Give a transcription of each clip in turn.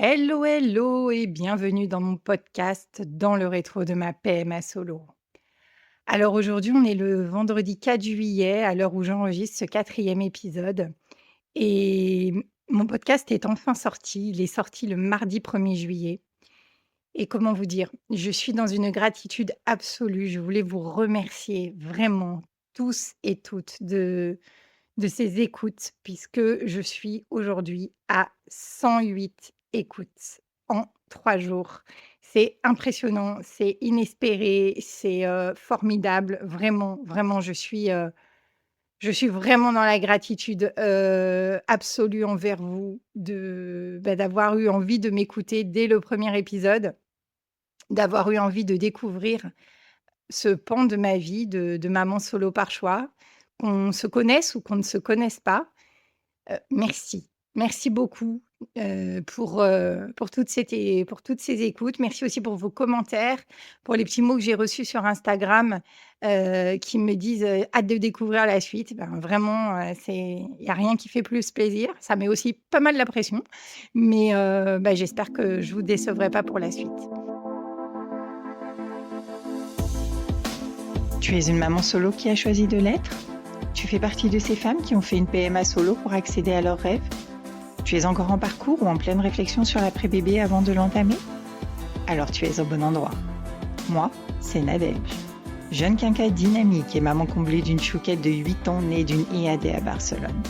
Hello, hello et bienvenue dans mon podcast Dans le rétro de ma PMA solo. Alors aujourd'hui, on est le vendredi 4 juillet à l'heure où j'enregistre ce quatrième épisode et mon podcast est enfin sorti. Il est sorti le mardi 1er juillet et comment vous dire? Je suis dans une gratitude absolue. Je voulais vous remercier vraiment tous et toutes de ces écoutes puisque je suis aujourd'hui à 108 écoutes en 3 jours. C'est impressionnant, c'est inespéré, c'est, formidable. Vraiment, vraiment, je suis vraiment dans la gratitude, absolue envers vous d'avoir eu envie de m'écouter dès le premier épisode, d'avoir eu envie de découvrir ce pan de ma vie de maman solo par choix, qu'on se connaisse ou qu'on ne se connaisse pas. Merci. Merci beaucoup, pour toutes ces écoutes. Merci aussi pour vos commentaires, pour les petits mots que j'ai reçus sur Instagram, qui me disent, «Hâte de découvrir la suite». Ben, vraiment, il y a rien qui fait plus plaisir. Ça met aussi pas mal la pression, mais bah, j'espère que je vous décevrai pas pour la suite. Tu es une maman solo qui a choisi de l'être? Tu fais partie de ces femmes qui ont fait une PMA solo pour accéder à leurs rêves? Tu es encore en parcours ou en pleine réflexion sur l'après-bébé avant de l'entamer? Alors tu es au bon endroit. Moi, c'est Nadège. Jeune quinca dynamique et maman comblée d'une chouquette de 8 ans née d'une IAD à Barcelone.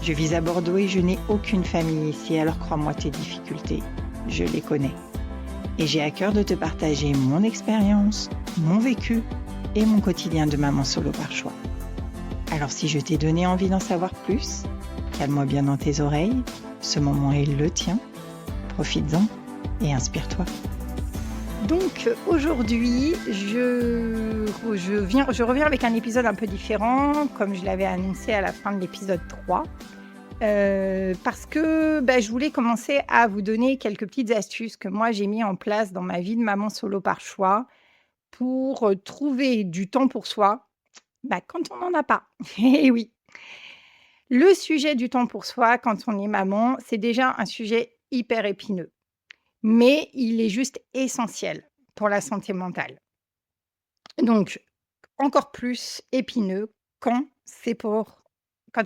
Je vis à Bordeaux et je n'ai aucune famille ici, alors crois-moi tes difficultés, je les connais. Et j'ai à cœur de te partager mon expérience, mon vécu et mon quotidien de maman solo par choix. Alors si je t'ai donné envie d'en savoir plus, cale-moi bien dans tes oreilles, ce moment est le tien. Profites-en et inspire-toi. Donc aujourd'hui, je reviens avec un épisode un peu différent, comme je l'avais annoncé à la fin de l'épisode 3, parce que bah, je voulais commencer à vous donner quelques petites astuces que moi j'ai mis en place dans ma vie de maman solo par choix pour trouver du temps pour soi bah, quand on n'en a pas. Et oui. Le sujet du temps pour soi quand on est maman, c'est déjà un sujet hyper épineux, mais il est juste essentiel pour la santé mentale. Donc, encore plus épineux quand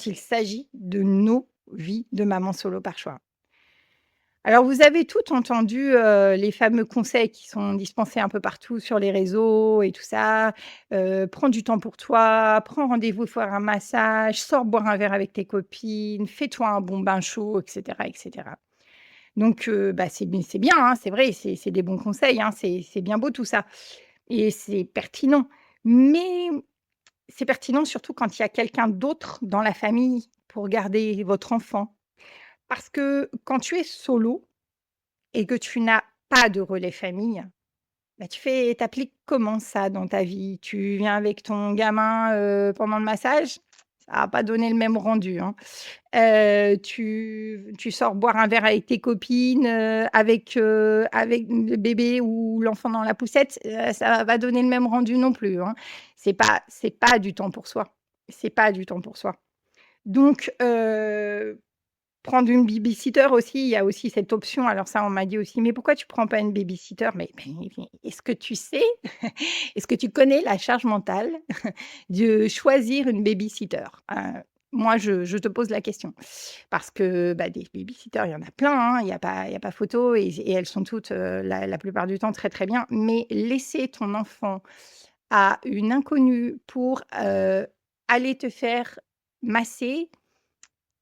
il s'agit de nos vies de maman solo par choix. Alors vous avez toutes entendu, les fameux conseils qui sont dispensés un peu partout sur les réseaux et tout ça. Prends du temps pour toi, prends rendez-vous pour un massage, sors boire un verre avec tes copines, fais-toi un bon bain chaud et cetera et cetera. Donc bah, c'est bien, hein, c'est vrai, c'est des bons conseils, hein, c'est bien beau tout ça et c'est pertinent. Mais c'est pertinent surtout quand il y a quelqu'un d'autre dans la famille pour garder votre enfant. Parce que quand tu es solo et que tu n'as pas de relais famille, bah, tu appliques comment ça dans ta vie? Tu viens avec ton gamin, pendant le massage? Ça va pas donner le même rendu, hein. Tu sors boire un verre avec tes copines, avec le bébé ou l'enfant dans la poussette, ça va pas donner le même rendu non plus, hein. C'est pas du temps pour soi. C'est pas du temps pour soi. Donc prendre une baby-sitter aussi, il y a aussi cette option. Alors ça, on m'a dit aussi: «Mais pourquoi tu prends pas une baby-sitter?» Mais est-ce que tu sais, est-ce que tu connais la charge mentale de choisir une baby-sitter? Moi, je te pose la question parce que, bah, des baby-sitters, il y en a plein, hein, il y a pas photo et elles sont toutes, la plupart du temps très, très bien. Mais laisser ton enfant à une inconnue pour, aller te faire masser,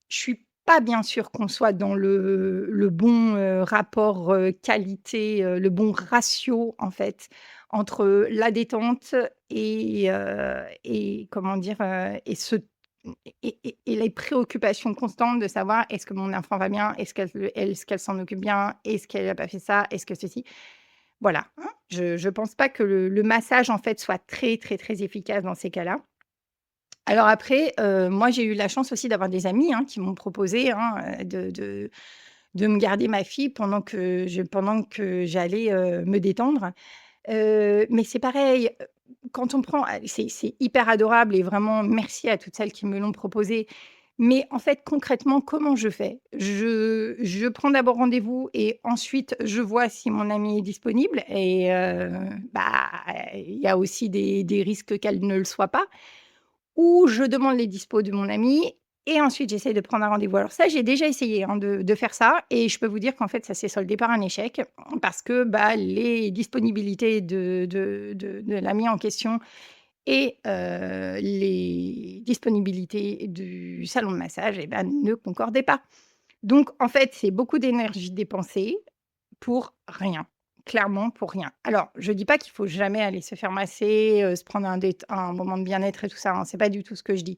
je suis pas bien sûre qu'on soit dans le bon, rapport, qualité, le bon ratio en fait, entre la détente et comment dire? Et les préoccupations constantes de savoir: «Est-ce que mon enfant va bien? Est-ce qu'elle s'en occupe bien? Est-ce qu'elle a pas fait ça? Est-ce que ceci?» Voilà, hein. Je pense pas que le massage en fait soit très, très, très efficace dans ces cas-là. Alors après, moi j'ai eu la chance aussi d'avoir des amis, hein, qui m'ont proposé, hein, de me garder ma fille pendant que j'allais, me détendre. Mais c'est pareil, quand on prend c'est hyper adorable et vraiment merci à toutes celles qui me l'ont proposé. Mais en fait, concrètement, comment je fais? Je prends d'abord rendez-vous et ensuite je vois si mon amie est disponible et bah, il y a aussi des risques qu'elle ne le soit pas. Ou je demande les dispos de mon amie et ensuite j'essaye de prendre un rendez-vous. Alors ça, j'ai déjà essayé, hein, de faire ça et je peux vous dire qu'en fait, ça s'est soldé par un échec parce que, bah, les disponibilités de l'amie en question et les disponibilités du salon de massage et ben, ne concordaient pas. Donc en fait, c'est beaucoup d'énergie dépensée pour rien, clairement pour rien. Alors, je dis pas qu'il faut jamais aller se faire masser, se prendre un moment de bien-être et tout ça, hein, c'est pas du tout ce que je dis.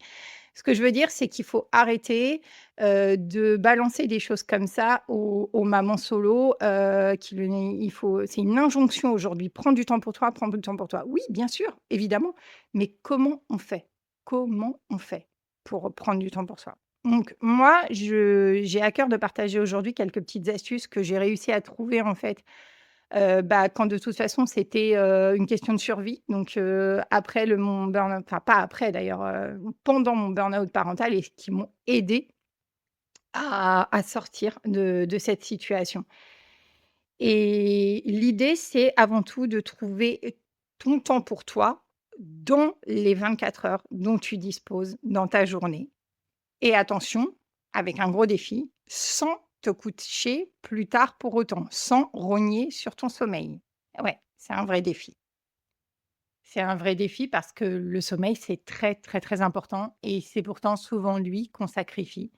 Ce que je veux dire, c'est qu'il faut arrêter, de balancer des choses comme ça aux mamans solo, il faut c'est une injonction aujourd'hui: «Prends du temps pour toi, prends du temps pour toi». Oui, bien sûr, évidemment, mais comment on fait? Comment on fait pour prendre du temps pour soi? Donc moi, je j'ai à cœur de partager aujourd'hui quelques petites astuces que j'ai réussi à trouver, en fait, bah, quand de toute façon c'était, une question de survie. Donc après mon burn-out, enfin pas après d'ailleurs, pendant mon burn-out parental et qui m'ont aidée à sortir de cette situation. Et l'idée, c'est avant tout de trouver ton temps pour toi dans les 24 heures dont tu disposes dans ta journée. Et attention, avec un gros défi, sans te coucher plus tard pour autant, sans rogner sur ton sommeil. Ouais, c'est un vrai défi. C'est un vrai défi parce que le sommeil, c'est très, très, très important et c'est pourtant souvent lui qu'on sacrifie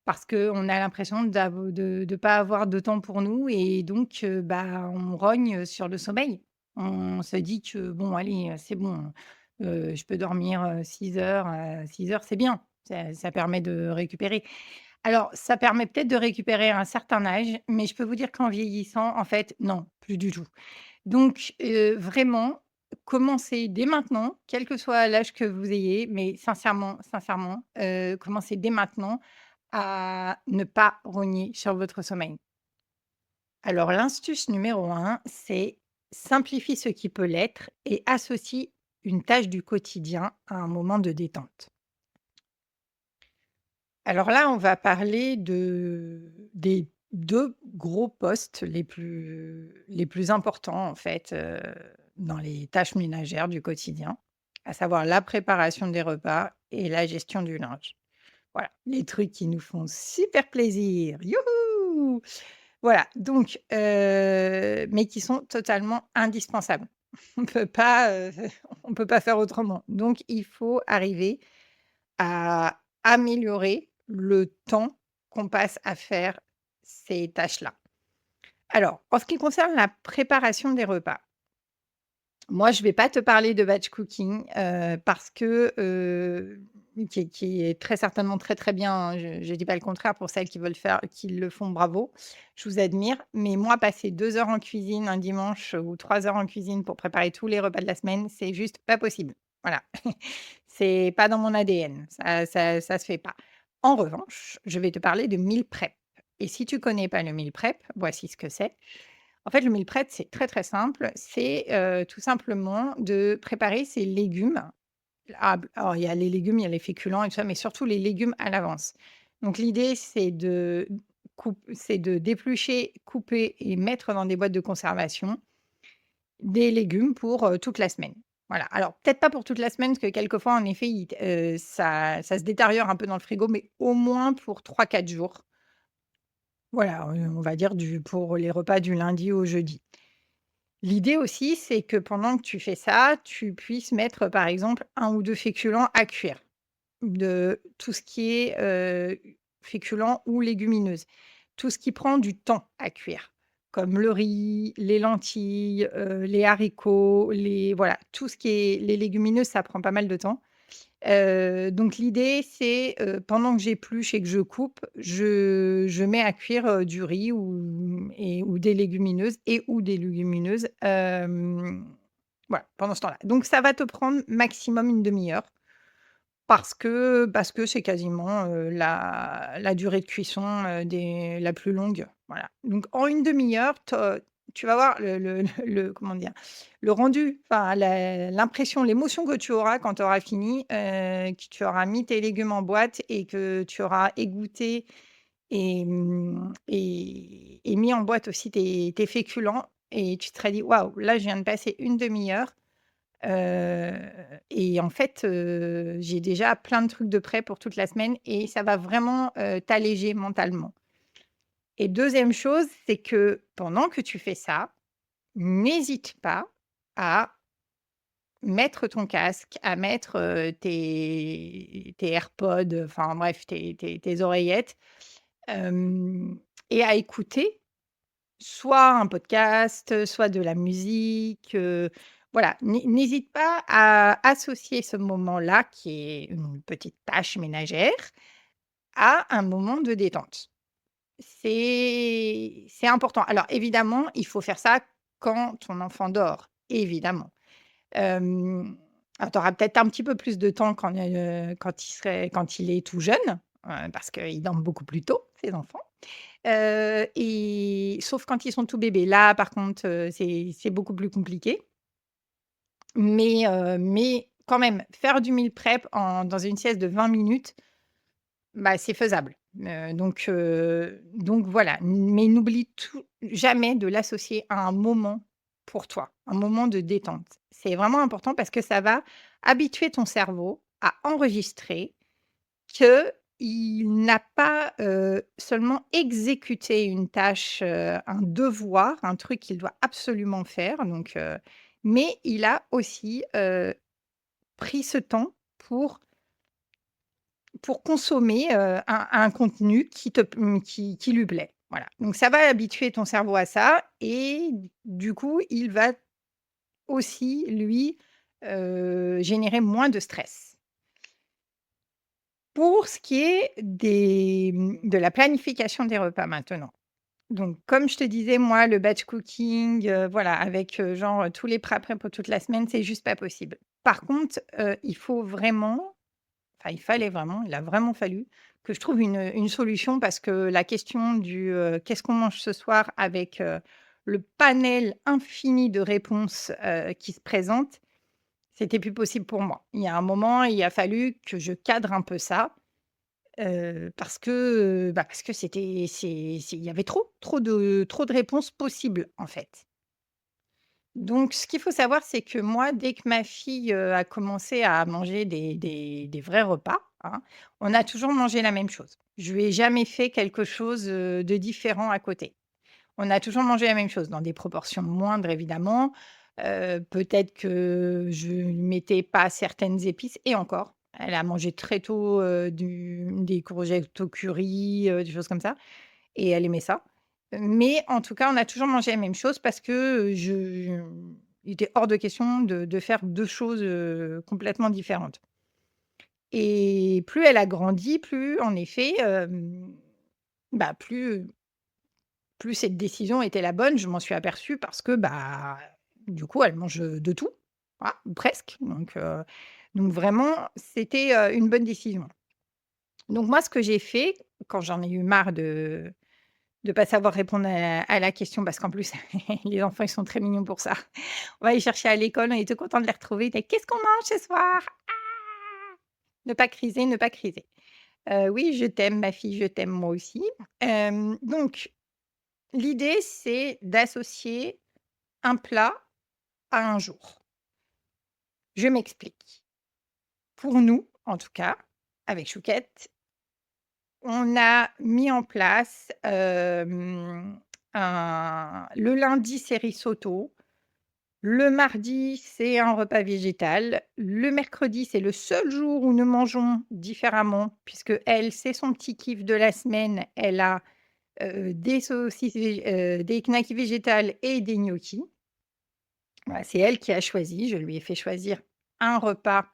parce qu'on a l'impression de pas avoir de temps pour nous et donc bah, on rogne sur le sommeil. On se dit que: «Bon allez, c'est bon, je peux dormir, 6 heures, 6 heures, c'est bien». Ça permet de récupérer. Alors, ça permet peut-être de récupérer à un certain âge, mais je peux vous dire qu'en vieillissant, en fait, non, plus du tout. Donc, vraiment, commencez dès maintenant, quel que soit l'âge que vous ayez, mais sincèrement, sincèrement, commencez dès maintenant à ne pas rogner sur votre sommeil. Alors, l'astuce numéro un, c'est simplifie ce qui peut l'être et associe une tâche du quotidien à un moment de détente. Alors là, on va parler des 2 gros postes les plus importants, en fait, dans les tâches ménagères du quotidien, à savoir la préparation des repas et la gestion du linge. Voilà, les trucs qui nous font super plaisir. Youhou! Voilà, donc mais qui sont totalement indispensables. On peut pas, on peut pas faire autrement. Donc il faut arriver à améliorer le temps qu'on passe à faire ces tâches-là. Alors, en ce qui concerne la préparation des repas, moi, je vais pas te parler de batch cooking, parce que, qui est très certainement très, très bien, hein. Je dis pas le contraire pour celles qui veulent faire qui le font, bravo, je vous admire. Mais moi, passer 2 heures en cuisine un dimanche ou 3 heures en cuisine pour préparer tous les repas de la semaine, c'est juste pas possible. Voilà. C'est pas dans mon ADN, ça se fait pas. En revanche, je vais te parler de meal prep et si tu connais pas le meal prep, voici ce que c'est. En fait, le meal prep, c'est très, très simple. C'est, tout simplement de préparer ses légumes. Alors il y a les légumes, il y a les féculents et tout ça, mais surtout les légumes à l'avance. Donc l'idée, c'est de d'éplucher, couper et mettre dans des boîtes de conservation des légumes pour, toute la semaine. Voilà. Alors peut-être pas pour toute la semaine, parce que quelquefois, en effet, ça se détériore un peu dans le frigo, mais au moins pour 3 4 jours. Voilà, on va dire pour les repas du lundi au jeudi. L'idée aussi, c'est que pendant que tu fais ça, tu puisses mettre, par exemple, un ou 2 féculents à cuire, de tout ce qui est, féculents ou légumineuses. Tout ce qui prend du temps à cuire, comme le riz, les lentilles, les haricots, voilà, tout ce qui est les légumineuses, ça prend pas mal de temps. Donc l'idée, c'est, pendant que j'épluche et que je coupe, je mets à cuire, du riz ou des légumineuses des légumineuses, voilà, pendant ce temps-là. Donc ça va te prendre maximum une demi heure parce que c'est quasiment, la durée de cuisson, la plus longue, voilà. Donc en une demi heure, tu vas voir le comment dire? Le rendu, enfin l'impression, l'émotion que tu auras quand tu auras fini, que tu auras mis tes légumes en boîte et que tu auras égoutté et mis en boîte aussi tes féculents et tu te serais dit: «Waouh, là, je viens de passer une demi-heure, heu et en fait, j'ai déjà plein de trucs de prêt pour toute la semaine» et ça va vraiment, t'alléger mentalement. Et deuxième chose, c'est que pendant que tu fais ça, n'hésite pas à mettre ton casque, à mettre, tes AirPods, enfin bref, tes oreillettes, hem et à écouter soit un podcast, soit de la musique, voilà. N'hésite pas à associer ce moment-là, qui est une petite tâche ménagère, à un moment de détente. C'est important. Alors évidemment, il faut faire ça quand ton enfant dort, évidemment. Hem, alors tu auras peut-être un petit peu plus de temps quand il est tout jeune, parce qu'ils dorment beaucoup plus tôt, ces enfants. Et sauf quand ils sont tout bébés. Là, par contre, c'est beaucoup plus compliqué. Mais quand même, faire du meal prep dans une sieste de 20 minutes, bah, c'est faisable. Donc voilà. Mais n'oublie jamais de l'associer à un moment pour toi, un moment de détente. C'est vraiment important parce que ça va habituer ton cerveau à enregistrer qu'il n'a pas, seulement exécuté une tâche, un devoir, un truc qu'il doit absolument faire mais il a aussi, pris ce temps pour consommer, un contenu qui lui plaît. Voilà, donc ça va habituer ton cerveau à ça et du coup, il va aussi lui, générer moins de stress. Pour ce qui est de la planification des repas maintenant. Donc comme je te disais, moi, le batch cooking, voilà, avec, genre, tous les plats prêts pour toute la semaine, c'est juste pas possible. Par contre, il faut vraiment enfin, il fallait vraiment, il a vraiment fallu que je trouve une solution parce que la question «Qu'est-ce qu'on mange ce soir?» avec, le panel infini de réponses, qui se présentent, c'était plus possible pour moi. Il y a un moment, il a fallu que je cadre un peu ça. Parce que il y avait trop de réponses possibles, en fait. Donc ce qu'il faut savoir, c'est que moi, dès que ma fille, a commencé à manger des vrais repas, hein, on a toujours mangé la même chose. Je lui ai jamais fait quelque chose, de différent à côté. On a toujours mangé la même chose, dans des proportions moindres évidemment. Peut-être que je lui mettais pas certaines épices et encore, elle a mangé très tôt, des courgettes au curry, des choses comme ça et elle aimait ça. Mais en tout cas, on a toujours mangé la même chose parce que, il était hors de question de faire 2 choses, complètement différentes et plus elle a grandi, plus en effet, bah, plus cette décision était la bonne, je m'en suis aperçue parce que, bah, du coup, elle mange, de tout, voilà, ou presque, donc vraiment, c'était, une bonne décision. Donc moi, ce que j'ai fait, quand j'en ai eu marre de pas savoir répondre à la question, parce qu'en plus, les enfants, ils sont très mignons pour ça. On va les chercher à l'école, on était contents de les retrouver. «Mais qu'est-ce qu'on mange ce soir? Ah!» Ne pas criser, ne pas criser. Oui, je t'aime ma fille, je t'aime moi aussi. Donc l'idée, c'est d'associer un plat à un jour. Je m'explique. Pour nous, en tout cas, avec Chouquette, on a mis en place, le lundi, c'est risotto. Le mardi, c'est un repas végétal. Le mercredi, c'est le seul jour où nous mangeons différemment puisque elle, c'est son petit kiff de la semaine. Elle a, des saucisses des knackis végétales et des gnocchis. Voilà, c'est elle qui a choisi. Je lui ai fait choisir un repas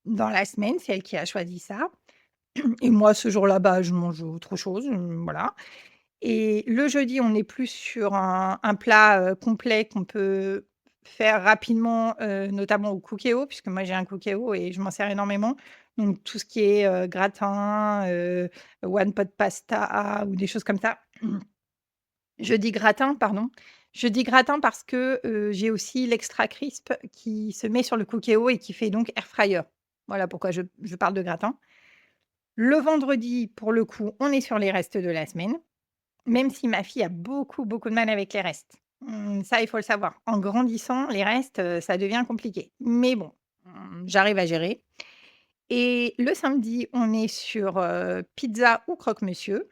dans la semaine. C'est elle qui a choisi ça et moi, ce jour-là, bah, je mange autre chose, voilà et le jeudi, on est plus sur un plat, complet qu'on peut faire rapidement, notamment au Cookéo, puisque moi j'ai un Cookéo et je m'en sers énormément. Donc tout ce qui est, gratin, one pot pasta ou des choses comme ça. Je dis gratin, pardon. Je dis gratin parce que, j'ai aussi l'extra crisp qui se met sur le Cookéo et qui fait donc air fryer. Voilà pourquoi je parle de gratin. Le vendredi, pour le coup, on est sur les restes de la semaine, même si ma fille a beaucoup, beaucoup de mal avec les restes. Ça, il faut le savoir. En grandissant, les restes, ça devient compliqué. Mais bon, j'arrive à gérer et le samedi, on est sur, pizza ou croque-monsieur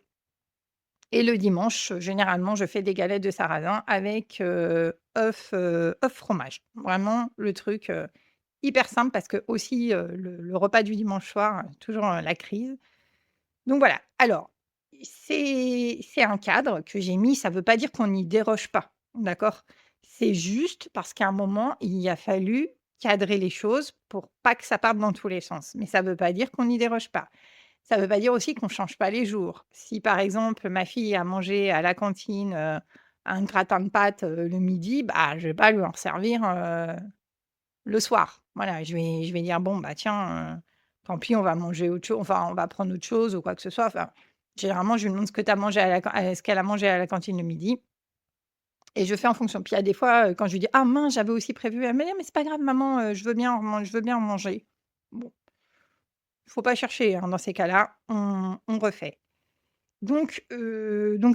et le dimanche, généralement, je fais des galettes de sarrasin avec, œuf fromage. Vraiment le truc, hyper simple parce que aussi, le repas du dimanche soir, toujours, la crise. Donc voilà. Alors, c'est un cadre que j'ai mis, ça ne veut pas dire qu'on n'y déroge pas, d'accord? C'est juste parce qu'à un moment, il a fallu cadrer les choses pour pas que ça parte dans tous les sens. Mais ça ne veut pas dire qu'on n'y déroge pas. Ça ne veut pas dire aussi qu'on ne change pas les jours. Si par exemple, ma fille a mangé à la cantine, un gratin de pâtes, le midi, bah, je vais pas lui en servir, le soir. Voilà, je vais dire: «Bon, bah, tiens, tant pis, on va manger autre chose, enfin, on va prendre autre chose ou quoi que ce soit». Enfin, généralement, je lui demande ce que tu as mangé à la can ce qu'elle a mangé à la cantine le midi et je fais en fonction. Puis il y a des fois, quand je lui dis: «Ah mince, j'avais aussi prévu», elle me dit: «Mais c'est pas grave maman, je veux bien en manger». Bon, faut pas chercher, hein, dans ces cas-là, on refait. Donc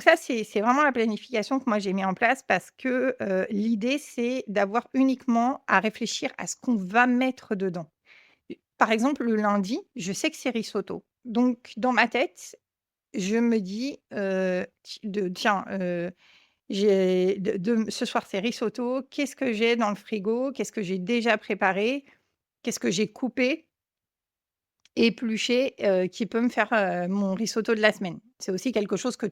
ça, c'est vraiment la planification que moi j'ai mis en place parce que, l'idée, c'est d'avoir uniquement à réfléchir à ce qu'on va mettre dedans. Par exemple, le lundi, je sais que c'est risotto. Donc dans ma tête, je me dis, tiens, j'ai ce soir, c'est risotto. Qu'est-ce que j'ai dans le frigo? Qu'est-ce que j'ai déjà préparé? Qu'est-ce que j'ai coupé, épluché, qui peut me faire, mon risotto de la semaine? C'est aussi quelque chose que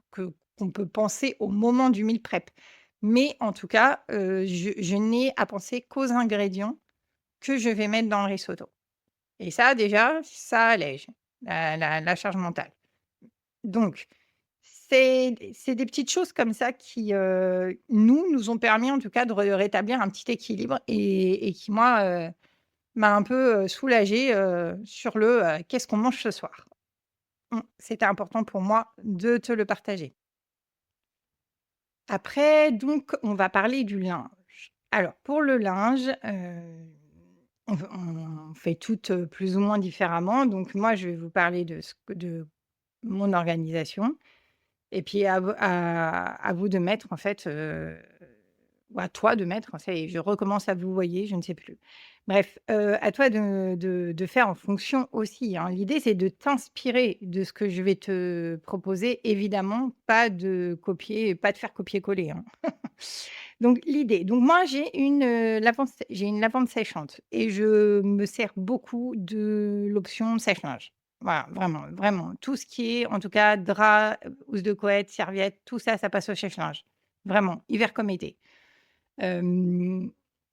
qu'on peut penser au moment du meal prep. Mais en tout cas, je n'ai à penser qu'aux ingrédients que je vais mettre dans le risotto. Et ça déjà, ça allège la charge mentale. Donc c'est des petites choses comme ça qui, nous ont permis en tout cas de rétablir un petit équilibre et qui moi, m'a un peu, soulagée, sur «Qu'est-ce qu'on mange ce soir?» C'était important pour moi de te le partager. Après donc on va parler du linge. Alors pour le linge, on fait toutes, plus ou moins différemment. Donc moi, je vais vous parler de mon organisation et puis à vous de mettre en fait, ou à toi de mettre, ça y est, je recommence à vous voyer, je ne sais plus. Bref, à toi de faire en fonction aussi, hein. L'idée, c'est de t'inspirer de ce que je vais te proposer, évidemment, pas de faire copier-coller, hein. Donc moi, j'ai une lavande séchante et je me sers beaucoup de l'option sèche-linge. Voilà, vraiment, vraiment. Tout ce qui est, en tout cas, drap, housse de couette, serviette, tout ça, ça passe au sèche-linge. Vraiment, hiver comme été. Hem,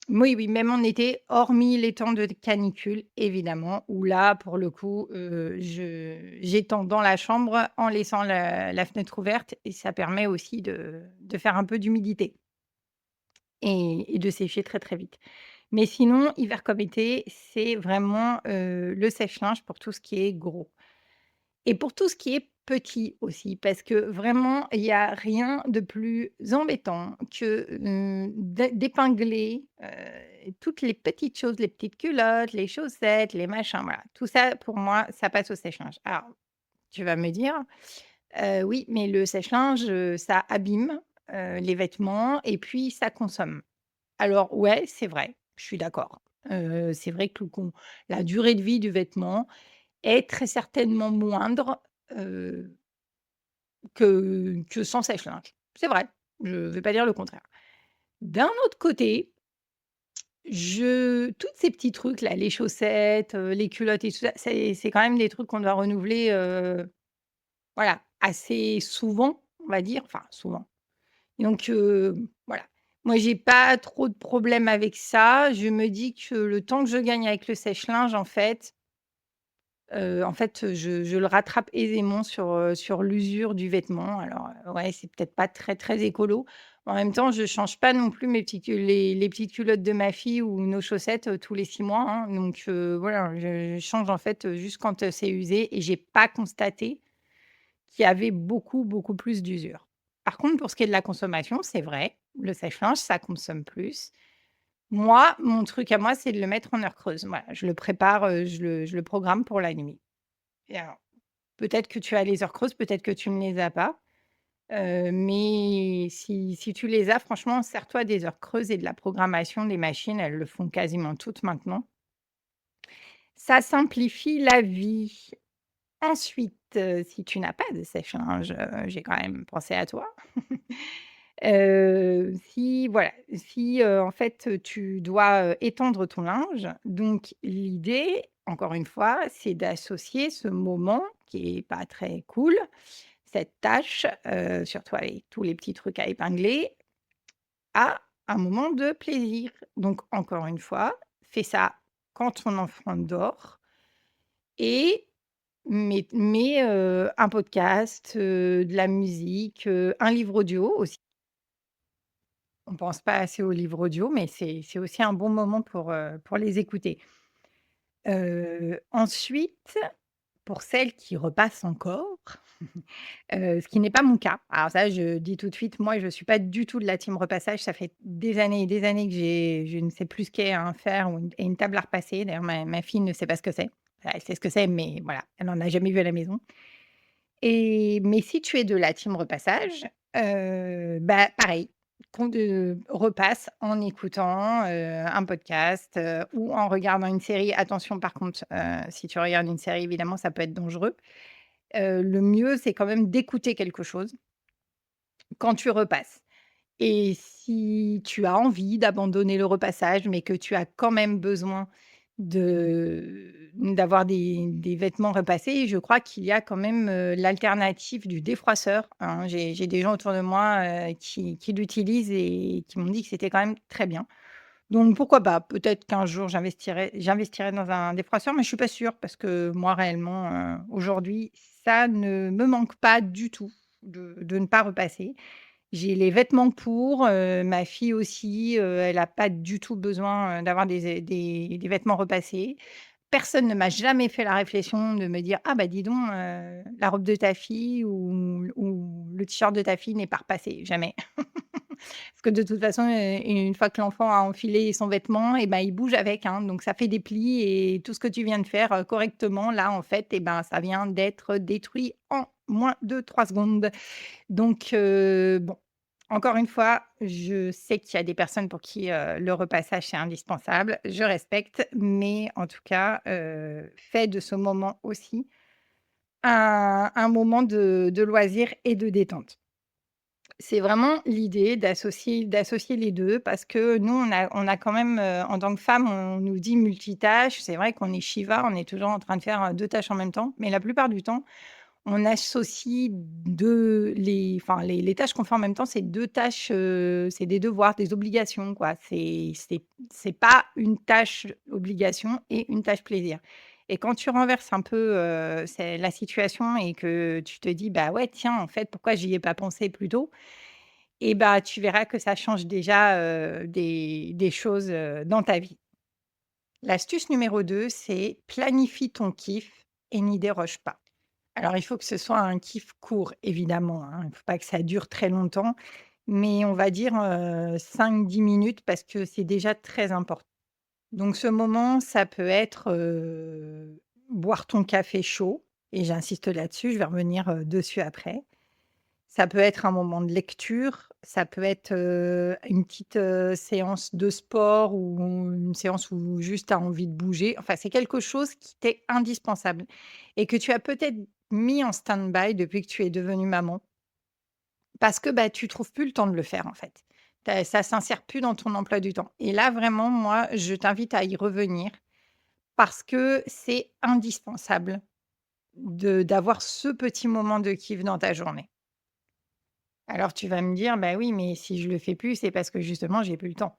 oui, oui, même en été, hormis les temps de canicule, évidemment, où là, pour le coup, je j'étends dans la chambre en laissant la fenêtre ouverte et ça permet aussi de faire un peu d'humidité et de sécher très, très vite. Mais sinon, hiver comme été, c'est vraiment, le sèche-linge pour tout ce qui est gros. Et pour tout ce qui est petit aussi, parce que vraiment, il y a rien de plus embêtant que, d'épingler, toutes les petites choses, les petites culottes, les chaussettes, les machins, voilà. Tout ça, pour moi, ça passe au sèche-linge. Alors, tu vas me dire: «Oui, mais le sèche-linge, ça abîme, les vêtements et puis ça consomme». Alors ouais, c'est vrai, je suis d'accord. C'est vrai que la durée de vie du vêtement est très certainement moindre, heu, que sans sèche-linge. C'est vrai, je ne vais pas dire le contraire. D'un autre côté, je toutes ces petits trucs là, les chaussettes, les culottes et tout ça, c'est quand même des trucs qu'on doit renouveler, voilà, assez souvent, on va dire, enfin souvent. Donc voilà. Moi, j'ai pas trop de problème avec ça. Je me dis que le temps que je gagne avec le sèche-linge, en fait, je le rattrape aisément sur l'usure du vêtement. Alors, ouais, c'est peut-être pas très, très écolo. En même temps, je change pas non plus mes petits cu les petites culottes de ma fille ou nos chaussettes, tous les 6 mois, hein. Donc, voilà, je change en fait, juste quand, c'est usé et j'ai pas constaté qu'il y avait beaucoup, beaucoup plus d'usure. Par contre, pour ce qui est de la consommation, c'est vrai, le sèche-linge, ça consomme plus. Moi, mon truc à moi, c'est de le mettre en heure creuse. Voilà, je le prépare, je le programme pour la nuit et alors, peut-être que tu as les heures creuses, peut-être que tu ne les as pas, mais si tu les as, franchement, sers-toi des heures creuses et de la programmation. Les machines, elles le font quasiment toutes maintenant. Ça simplifie la vie. Ensuite, si tu n'as pas de sèche-linge, j'ai quand même pensé à toi. Si voilà, si, en fait, tu dois, étendre ton linge, donc l'idée, encore une fois, c'est d'associer ce moment qui est pas très cool, cette tâche, surtout avec tous les petits trucs à épingler, à un moment de plaisir. Donc encore une fois, fais ça quand ton enfant dort et mets un podcast, de la musique, un livre audio aussi. On pense pas assez aux livres audio, mais c'est aussi un bon moment pour les écouter. Ensuite, pour celles qui repassent encore, ce qui n'est pas mon cas. Alors ça, je dis tout de suite, moi, je suis pas du tout de la team repassage. Ça fait des années et des années que je ne sais plus ce qu'est un fer ou une table à repasser. D'ailleurs, ma fille ne sait pas ce que c'est. Elle sait ce que c'est, mais voilà, elle en a jamais vu à la maison. Mais si tu es de la team repassage, bah, pareil, repasse en écoutant, un podcast, ou en regardant une série. Attention par contre, si tu regardes une série, évidemment, ça peut être dangereux. Le mieux, c'est quand même d'écouter quelque chose quand tu repasses. Et si tu as envie d'abandonner le repassage, mais que tu as quand même besoin d'avoir des vêtements repassés, je crois qu'il y a quand même, l'alternative du défroisseur, hein. J'ai des gens autour de moi, qui l'utilisent et qui m'ont dit que c'était quand même très bien. Donc pourquoi pas? Peut-être qu'un jour j'investirai dans un défroisseur, mais je suis pas sûre parce que moi réellement, aujourd'hui, ça ne me manque pas du tout de ne pas repasser. J'ai les vêtements pour, ma fille aussi, elle a pas du tout besoin, d'avoir des vêtements repassés. Personne ne m'a jamais fait la réflexion de me dire: «Ah bah dis donc, la robe de ta fille ou le t-shirt de ta fille n'est pas repassé», jamais. Parce que de toute façon, une fois que l'enfant a enfilé son vêtement et ben, il bouge avec, hein, donc ça fait des plis et tout ce que tu viens de faire, correctement là, en fait et ben, ça vient d'être détruit en moins de 3 secondes. Donc bon, encore une fois, je sais qu'il y a des personnes pour qui, le repassage, c'est indispensable. Je respecte, mais en tout cas, fais de ce moment aussi un moment de loisir et de détente. C'est vraiment l'idée d'associer les 2 parce que nous, on a quand même, en tant que femme, on nous dit multitâche. C'est vrai qu'on est Shiva, on est toujours en train de faire, 2 tâches en même temps, mais la plupart du temps, on associe 2 les tâches qu'on fait en même temps, c'est 2 tâches, c'est des devoirs, des obligations, quoi. C'est pas une tâche obligation et une tâche plaisir et quand tu renverses un peu, c'est la situation et que tu te dis: «Bah, ouais, tiens, en fait, pourquoi j'y ai pas pensé plus tôt?» et bah, tu verras que ça change déjà, des choses, dans ta vie. L'astuce numéro 2, c'est planifie ton kiff et n'y déroge pas. Alors, il faut que ce soit un kiff court, évidemment, hein. Il ne faut pas que ça dure très longtemps, mais on va dire, 5-10 minutes parce que c'est déjà très important. Donc ce moment, ça peut être, boire ton café chaud et j'insiste là-dessus, je vais revenir, dessus après. Ça peut être un moment de lecture, ça peut être, une petite, séance de sport ou une séance où juste tu as envie de bouger. Enfin, c'est quelque chose qui t'est indispensable et que tu as peut-être mis en stand-by depuis que tu es devenue maman parce que, bah, tu trouves plus le temps de le faire, en fait. Ça s'insère plus dans ton emploi du temps et là, vraiment, moi, je t'invite à y revenir parce que c'est indispensable d'avoir ce petit moment de kiff dans ta journée. Alors tu vas me dire: «Bah oui, mais si je le fais plus, c'est parce que justement j'ai plus le temps»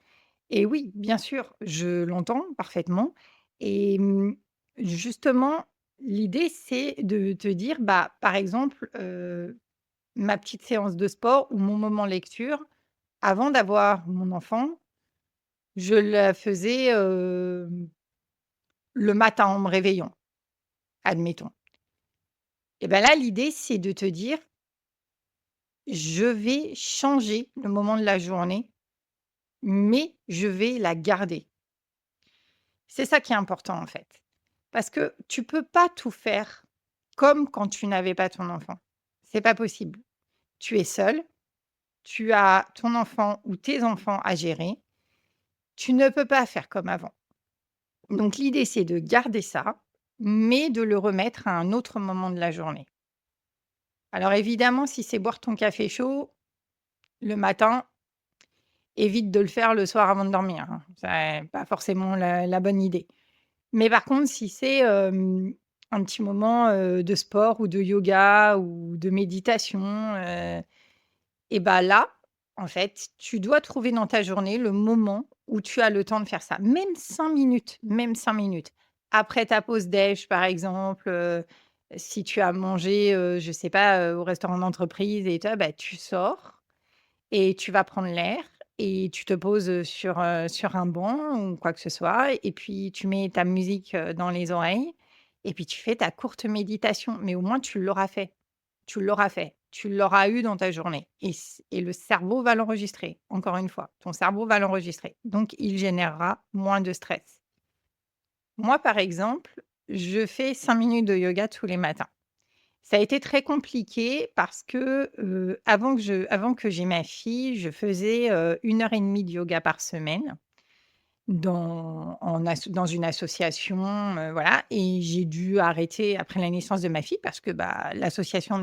et oui, bien sûr, je l'entends parfaitement et justement, l'idée, c'est de te dire, bah, par exemple, ma petite séance de sport ou mon moment lecture, avant d'avoir mon enfant, je la faisais, le matin en me réveillant, admettons et ben là, l'idée, c'est de te dire: je vais changer le moment de la journée, mais je vais la garder. C'est ça qui est important, en fait. Parce que tu peux pas tout faire comme quand tu n'avais pas ton enfant. C'est pas possible. Tu es seul, tu as ton enfant ou tes enfants à gérer, tu ne peux pas faire comme avant. Donc l'idée, c'est de garder ça, mais de le remettre à un autre moment de la journée. Alors évidemment, si c'est boire ton café chaud le matin, évite de le faire le soir avant de dormir, hein. C'est pas forcément la bonne idée. Mais par contre, si c'est, un petit moment, de sport ou de yoga ou de méditation, et bah, là, en fait, tu dois trouver dans ta journée le moment où tu as le temps de faire ça. Même 5 minutes. Après ta pause déj, par exemple, si tu as mangé, je sais pas, au restaurant d'entreprise et toi, bah, tu sors et tu vas prendre l'air et tu te poses, sur un banc ou quoi que ce soit et puis tu mets ta musique, dans les oreilles et puis tu fais ta courte méditation. Mais au moins tu l'auras fait. Tu l'auras fait. Tu l'auras eu dans ta journée et le cerveau va l'enregistrer. Encore une fois, ton cerveau va l'enregistrer. Donc il générera moins de stress. Moi, par exemple, je fais 5 minutes de yoga tous les matins. Ça a été très compliqué parce que, avant que j'aie ma fille, je faisais, 1 heure et demie de yoga par semaine dans une association, voilà et j'ai dû arrêter après la naissance de ma fille parce que, bah, l'association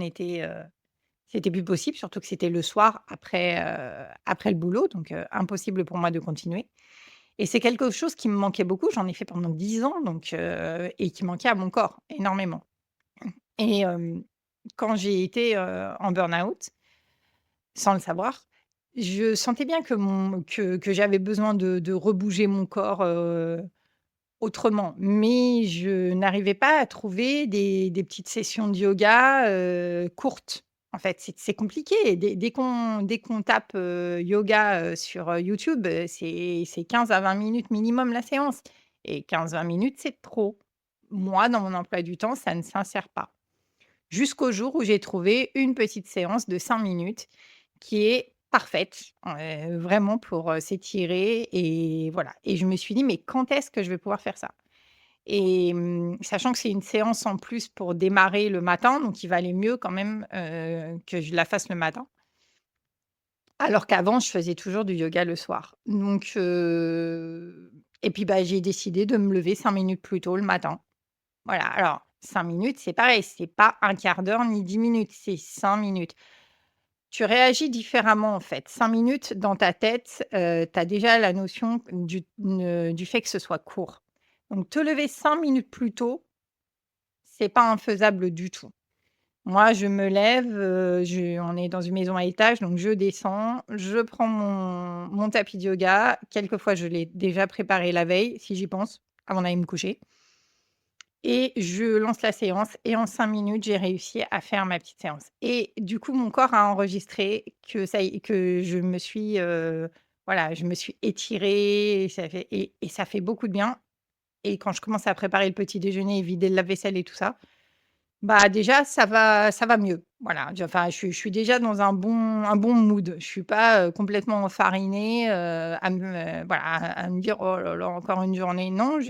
c'était plus possible, surtout que c'était le soir après le boulot, donc impossible pour moi de continuer et c'est quelque chose qui me manquait beaucoup. J'en ai fait pendant 10 ans donc et qui manquait à mon corps énormément. Et quand j'ai été, en burn-out, sans le savoir, je sentais bien que j'avais besoin de rebouger mon corps, autrement. Mais je n'arrivais pas à trouver des petites sessions de yoga, courtes. En fait, c'est compliqué. Dès qu'on tape, yoga, sur, YouTube, c'est 15 à 20 minutes minimum la séance et 15-20 minutes, c'est trop. Moi, dans mon emploi du temps, ça ne s'insère pas. Jusqu'au jour où j'ai trouvé une petite séance de 5 minutes qui est parfaite, vraiment pour, s'étirer et voilà et je me suis dit: «Mais quand est-ce que je vais pouvoir faire ça?» et sachant que c'est une séance en plus pour démarrer le matin, donc il valait mieux quand même, que je la fasse le matin. Alors qu'avant, je faisais toujours du yoga le soir. Donc et puis, bah, j'ai décidé de me lever 5 minutes plus tôt le matin. Voilà, alors 5 minutes, c'est pareil, c'est pas un quart d'heure ni 10 minutes, c'est 5 minutes. Tu réagis différemment, en fait. 5 minutes dans ta tête, tu as déjà la notion du fait que ce soit court. Donc te lever 5 minutes plus tôt, c'est pas infaisable du tout. Moi, je me lève, on est dans une maison à étage, donc je descends, je prends mon tapis de yoga. Quelquefois, je l'ai déjà préparé la veille, si j'y pense, avant d'aller me coucher. Et je lance la séance et en 5 minutes, j'ai réussi à faire ma petite séance et du coup, mon corps a enregistré que je me suis, voilà, je me suis étirée et ça fait beaucoup de bien et quand je commence à préparer le petit déjeuner et vider le lave-vaisselle et tout ça, bah, déjà ça va mieux. Voilà, enfin, je suis déjà dans un bon mood. Je suis pas, complètement enfarinée, voilà, à me dire: «Oh là là, encore une journée». Non,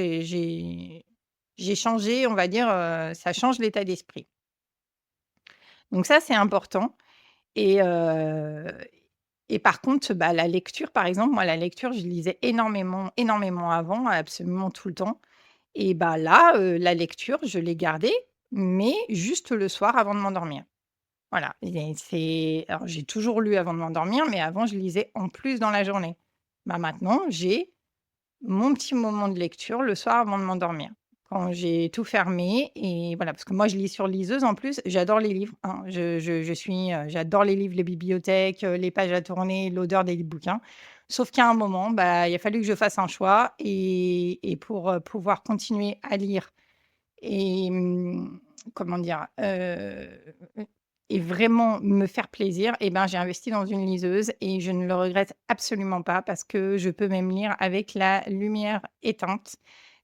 j'ai changé, on va dire, ça change l'état d'esprit. Donc ça, c'est important et par contre, bah, la lecture, par exemple, moi, la lecture, je lisais énormément, énormément avant, absolument tout le temps et bah, là, la lecture, je l'ai gardée, mais juste le soir avant de m'endormir. Voilà et alors j'ai toujours lu avant de m'endormir, mais avant, je lisais en plus dans la journée. Bah, maintenant, j'ai mon petit moment de lecture le soir avant de m'endormir. Quand j'ai tout fermé et voilà, parce que moi je lis sur liseuse en plus, j'adore les livres, hein. J'adore les livres, les bibliothèques, les pages à tourner, l'odeur des bouquins. Sauf qu'à un moment, bah, il a fallu que je fasse un choix et pour, pouvoir continuer à lire et comment dire? Et vraiment me faire plaisir et ben, j'ai investi dans une liseuse et je ne le regrette absolument pas parce que je peux même lire avec la lumière éteinte.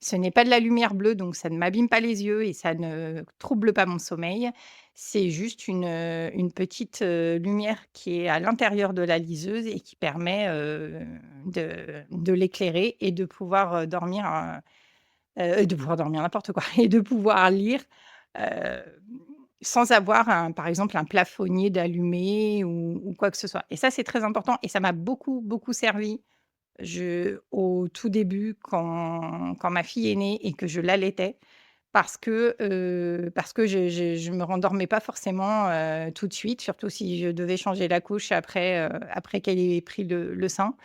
Ce n'est pas de la lumière bleue, donc ça ne m'abîme pas les yeux et ça ne trouble pas mon sommeil. C'est juste une petite, lumière qui est à l'intérieur de la liseuse et qui permet, de l'éclairer et de pouvoir dormir, n'importe quoi et de pouvoir lire, heu, sans avoir par exemple, un plafonnier d'allumé ou quoi que ce soit et ça, c'est très important et ça m'a beaucoup, beaucoup servi au tout début quand ma fille est née et que je l'allaitais parce que je me rendormais pas forcément, tout de suite, surtout si je devais changer la couche après qu'elle ait pris le sein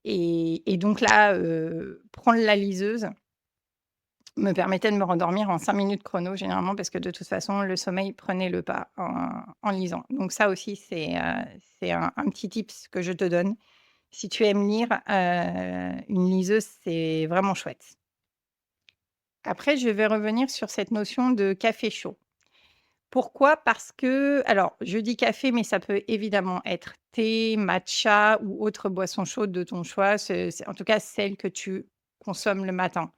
et donc là, prendre la liseuse me permettait de me rendormir en 5 minutes chrono généralement parce que de toute façon le sommeil prenait le pas en lisant. Donc ça aussi c'est un petit tips que je te donne. Si tu aimes lire, une liseuse, c'est vraiment chouette. Après, je vais revenir sur cette notion de café chaud. Pourquoi? Parce que alors, je dis café, mais ça peut évidemment être thé, matcha ou autre boisson chaude de ton choix. C'est en tout cas celle que tu consommes le matin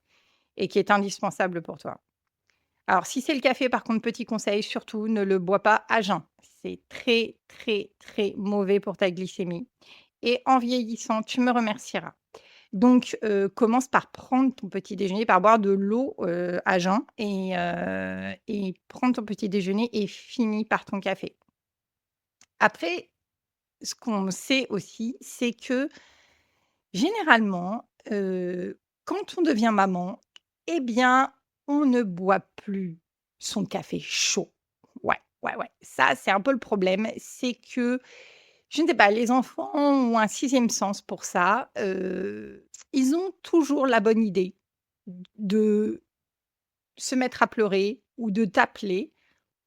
et qui est indispensable pour toi. Alors, si c'est le café, par contre, petit conseil, surtout ne le bois pas à jeun. C'est très, très, très mauvais pour ta glycémie et en vieillissant, tu me remercieras. Donc, commence par prendre ton petit déjeuner, par boire de l'eau, à jeun et prendre ton petit déjeuner et finis par ton café. Après, ce qu'on sait aussi, c'est que généralement, quand on devient maman, eh bien, on ne boit plus son café chaud. Ouais, ouais, ouais. Ça, c'est un peu le problème. C'est que, je ne sais pas, les enfants ont un sixième sens pour ça. Ils ont toujours la bonne idée de se mettre à pleurer ou de t'appeler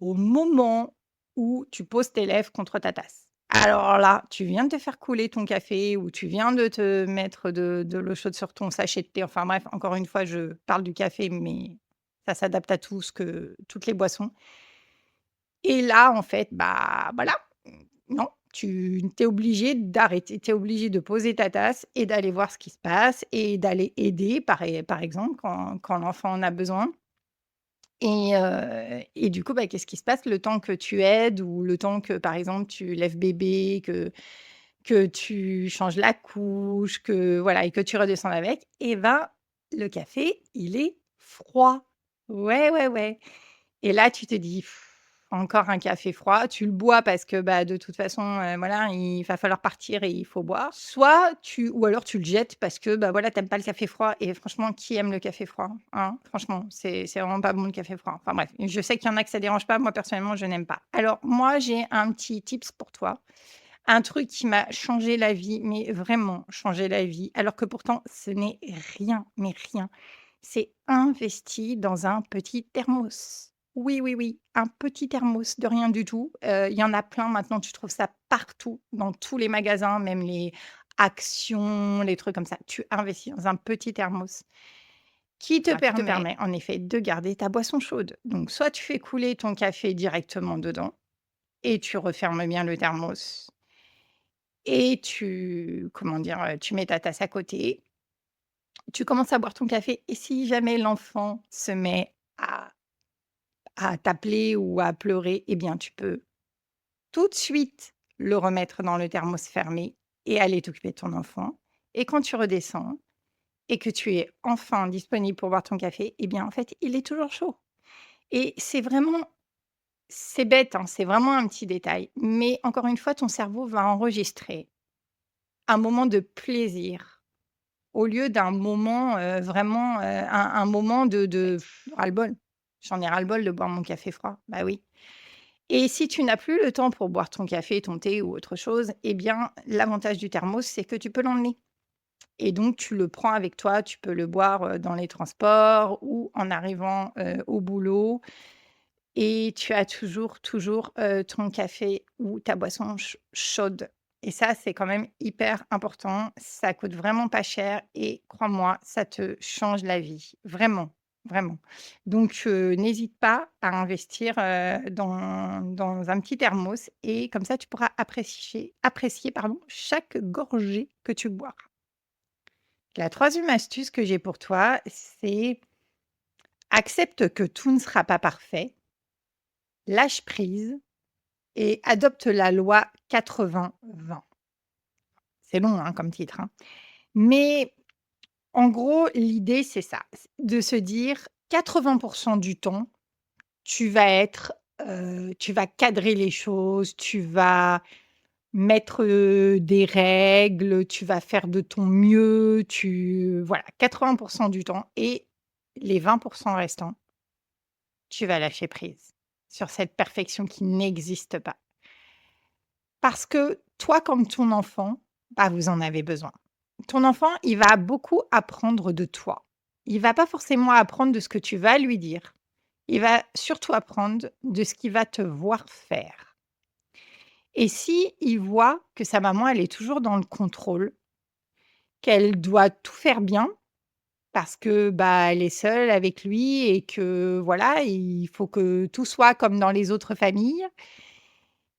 au moment où tu poses tes lèvres contre ta tasse. Alors là, tu viens de te faire couler ton café ou tu viens de te mettre de l'eau chaude sur ton sachet de thé. Enfin bref, encore une fois, je parle du café, mais ça s'adapte à toutes les boissons. Et là, en fait, bah voilà, non, tu es obligé d'arrêter. Tu es obligé de poser ta tasse et d'aller voir ce qui se passe et d'aller aider, par exemple, quand l'enfant en a besoin. Et du coup, bah, qu'est-ce qui se passe? Le temps que tu aides ou le temps que, par exemple, tu lèves bébé, que tu changes la couche, que voilà et que tu redescends avec et ben, le café, il est froid. Ouais, ouais, ouais. Et là, tu te dis: «Encore un café froid». Tu le bois parce que, bah, de toute façon, voilà, il va falloir partir et il faut boire. Soit tu ou alors tu le jettes parce que, bah, voilà, tu aimes pas le café froid et franchement, qui aime le café froid? Hein? Franchement, c'est vraiment pas bon le café froid. Enfin bref, je sais qu'il y en a que ça dérange pas. Moi, personnellement, je n'aime pas. Alors moi, j'ai un petit tips pour toi. Un truc qui m'a changé la vie, mais vraiment changé la vie, alors que pourtant ce n'est rien, mais rien. C'est investi dans un petit thermos. Oui, oui, oui, un petit thermos de rien du tout. Il y en a plein maintenant, tu trouves ça partout, dans tous les magasins, même les Action, les trucs comme ça. Tu investis dans un petit thermos qui te permet en effet de garder ta boisson chaude. Donc soit tu fais couler ton café directement dedans et tu refermes bien le thermos et comment dire? Tu mets ta tasse à côté, tu commences à boire ton café et si jamais l'enfant se met à t'appeler ou à pleurer, eh bien, tu peux tout de suite le remettre dans le thermos fermé et aller t'occuper de ton enfant et quand tu redescends et que tu es enfin disponible pour boire ton café, eh bien, en fait, il est toujours chaud et c'est bête, hein, c'est vraiment un petit détail, mais encore une fois, ton cerveau va enregistrer un moment de plaisir. Au lieu d'un moment, vraiment, un moment de ras-le-bol. J'en ai ras-le-bol de boire mon café froid. Bah oui et si tu n'as plus le temps pour boire ton café, ton thé ou autre chose, eh bien, l'avantage du thermos, c'est que tu peux l'emmener et donc tu le prends avec toi. Tu peux le boire, dans les transports ou en arrivant, au boulot et tu as toujours, toujours, ton café ou ta boisson chaude et ça, c'est quand même hyper important. Ça coûte vraiment pas cher et crois-moi, ça te change la vie, vraiment, vraiment. Donc n'hésite pas à investir, dans un petit thermos et comme ça, tu pourras apprécier, pardon, chaque gorgée que tu bois. La troisième astuce que j'ai pour toi, c'est accepte que tout ne sera pas parfait. lâche prise et adopte la loi 80-20. C'est long, hein, comme titre, hein. Mais en gros, l'idée, c'est ça, c de se dire 80 du temps, tu vas être, tu vas cadrer les choses, tu vas mettre, des règles, tu vas faire de ton mieux, voilà, 80 du temps et les 20 restants, tu vas lâcher prise sur cette perfection qui n'existe pas. Parce que toi, comme ton enfant, bah, vous en avez besoin. Ton enfant, il va beaucoup apprendre de toi. Il va pas forcément apprendre de ce que tu vas lui dire. Il va surtout apprendre de ce qu'il va te voir faire. Et si il voit que sa maman, elle est toujours dans le contrôle, qu'elle doit tout faire bien parce que, bah, elle est seule avec lui et que voilà, il faut que tout soit comme dans les autres familles,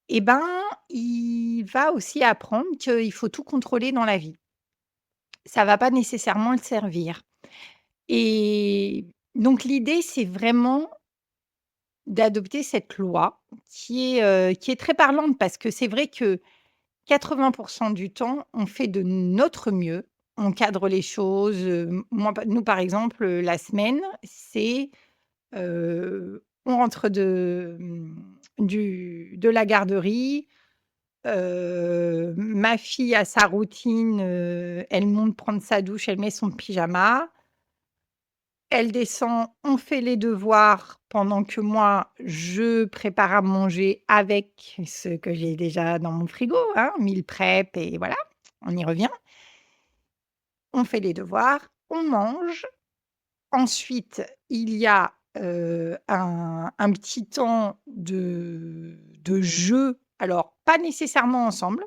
et ben, il va aussi apprendre qu'il faut tout contrôler dans la vie. Ça va pas nécessairement le servir, et donc l'idée, c'est vraiment d'adopter cette loi qui est très parlante parce que c'est vrai que 80 du temps, on fait de notre mieux. On cadre les choses, moi, nous, par exemple, la semaine, c'est, on rentre de la garderie, ma fille a sa routine, elle monte prendre sa douche, elle met son pyjama. Elle descend, on fait les devoirs pendant que moi, je prépare à manger avec ce que j'ai déjà dans mon frigo, hein, meal prep et voilà, on y revient. On fait les devoirs, on mange. Ensuite, il y a, un petit temps de jeu, alors pas nécessairement ensemble.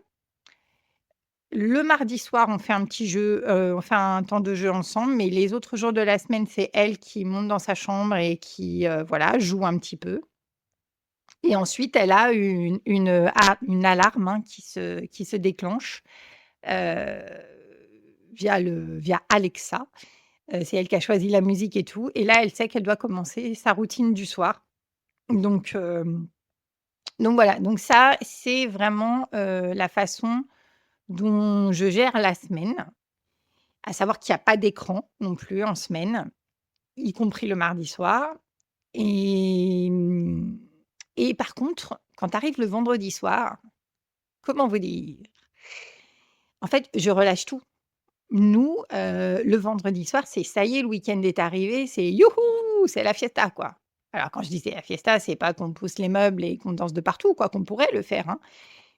Le mardi soir, on fait un petit jeu, on fait un temps de jeu ensemble, mais les autres jours de la semaine, c'est elle qui monte dans sa chambre et qui, voilà, joue un petit peu, et ensuite elle a une alarme, hein, qui se déclenche, heu, via Alexa. C'est elle qui a choisi la musique et tout, et là, elle sait qu'elle doit commencer sa routine du soir. Donc voilà, donc ça, c'est vraiment, la façon dont je gère la semaine. À savoir qu'il y a pas d'écran non plus en semaine, y compris le mardi soir, et et par contre, quand arrive le vendredi soir, comment vous dire? En fait, je relâche tout. Nous, le vendredi soir, c'est ça y est, le week-end est arrivé, c'est youhou, c'est la fiesta, quoi. Alors quand je dis: «C'est la fiesta», c'est pas qu'on pousse les meubles et qu'on danse de partout, quoi qu'on pourrait le faire, hein.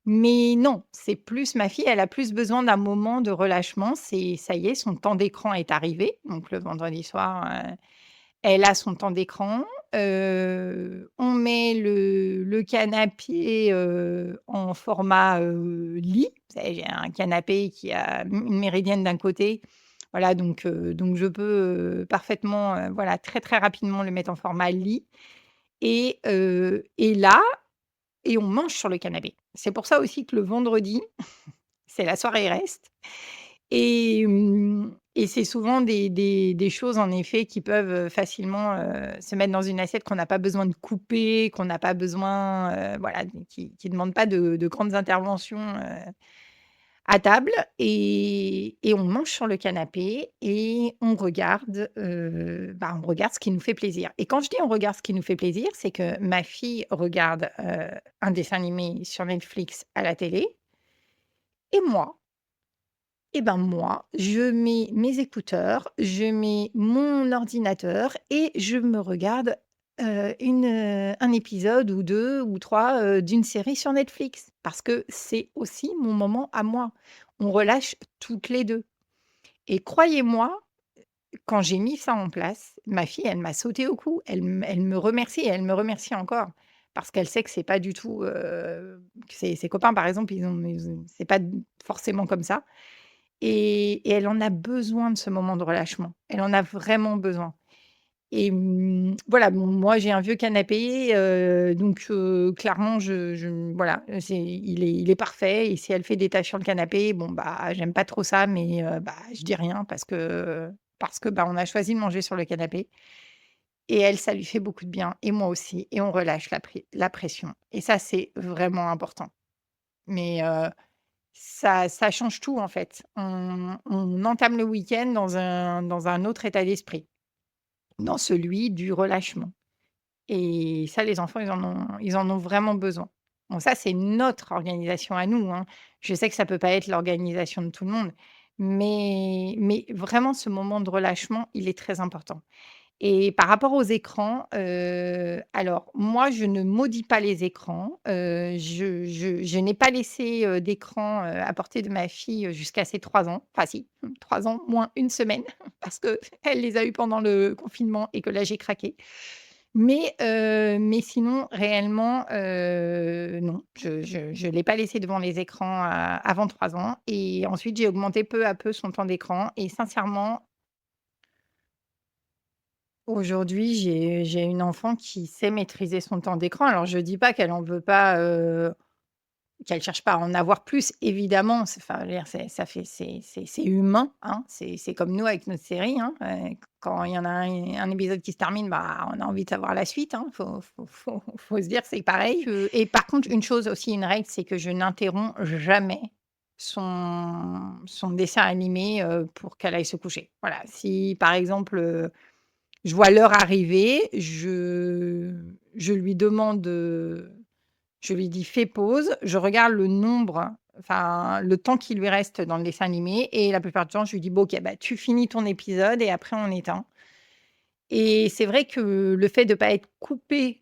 Mais non, c'est plus ma fille, elle a plus besoin d'un moment de relâchement. C'est ça y est, son temps d'écran est arrivé, donc le vendredi soir, elle a son temps d'écran. On met le canapé, en format, lit. Vous savez, j'ai un canapé qui a une méridienne d'un côté. Voilà, donc je peux, parfaitement, voilà, très, très rapidement le mettre en format lit, et là, et on mange sur le canapé. C'est pour ça aussi que le vendredi, c'est la soirée reste, et c'est souvent des choses en effet qui peuvent, facilement, se mettre dans une assiette, qu'on n'a pas besoin de couper, qu'on n'a pas besoin, voilà, qui demandent pas de grandes interventions, à table, et on mange sur le canapé et on regarde, bah, on regarde ce qui nous fait plaisir, et quand je dis: «On regarde ce qui nous fait plaisir», c'est que ma fille regarde, un dessin animé sur Netflix à la télé, et moi, moi, je mets mes écouteurs, je mets mon ordinateur et je me regarde, un épisode ou 2 ou 3, d'une série sur Netflix. Parce que c'est aussi mon moment à moi. On relâche toutes les 2, et croyez-moi, quand j'ai mis ça en place, ma fille, elle m'a sauté au cou. Elle me remercie et elle me remercie encore. Parce qu'elle sait que c'est pas du tout, que ses copains, par exemple, ils ont c'est pas forcément comme ça. Et elle en a besoin de ce moment de relâchement. Elle en a vraiment besoin, et voilà, bon, moi, j'ai un vieux canapé, donc clairement, voilà, il est parfait, et si elle fait des tâches sur le canapé, bon, bah, j'aime pas trop ça, mais bah, je dis rien parce que, bah, on a choisi de manger sur le canapé, et elle, ça lui fait beaucoup de bien et moi aussi et on relâche la pression et ça, c'est vraiment important. Mais ça change tout, en fait. On entame le week-end dans un autre état d'esprit, dans celui du relâchement et ça, les enfants, ils en ont vraiment besoin. Bon, ça, c'est notre organisation à nous, hein. Je sais que ça peut pas être l'organisation de tout le monde, mais vraiment ce moment de relâchement, il est très important. Et par rapport aux écrans, alors moi, je ne maudis pas les écrans. Je n'ai pas laissé, d'écran, à portée de ma fille, jusqu'à ses 3 ans. Enfin si, 3 ans moins une semaine parce qu'elle les a eus pendant le confinement et que là, j'ai craqué. Mais sinon réellement, non, je l'ai pas laissé devant les écrans, avant 3 ans et ensuite j'ai augmenté peu à peu son temps d'écran et sincèrement, aujourd'hui, j'ai une enfant qui sait maîtriser son temps d'écran. Alors je dis pas qu'elle en veut pas, qu'elle cherche pas à en avoir plus, évidemment, enfin, je veux dire, c'est humain, hein. C'est comme nous avec notre série, hein, quand il y en a un épisode qui se termine, bah, on a envie de savoir la suite, hein. Faut se dire, c'est pareil, et par contre, une chose aussi, une règle, c'est que je n'interromps jamais son dessin animé, pour qu'elle aille se coucher. Voilà, si par exemple, je vois l'heure arriver, je lui demande, je lui dis: «Fais pause», je regarde le nombre, enfin, le temps qui lui reste dans le dessin animé et la plupart du temps, je lui dis: «Bon, OK, bah, tu finis ton épisode et après on éteint» et c'est vrai que le fait de pas être coupé,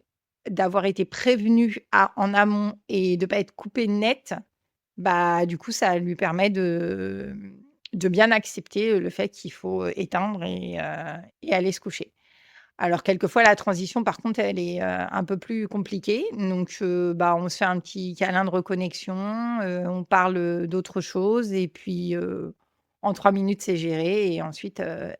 d'avoir été prévenu en amont et de pas être coupé net, bah, du coup, ça lui permet de bien accepter, le fait qu'il faut, éteindre et aller se coucher. Alors quelquefois la transition par contre elle est, un peu plus compliquée donc bah, on se fait un petit câlin de reconnexion, on parle, d'autre chose et puis, en 3 minutes c'est géré et ensuite, on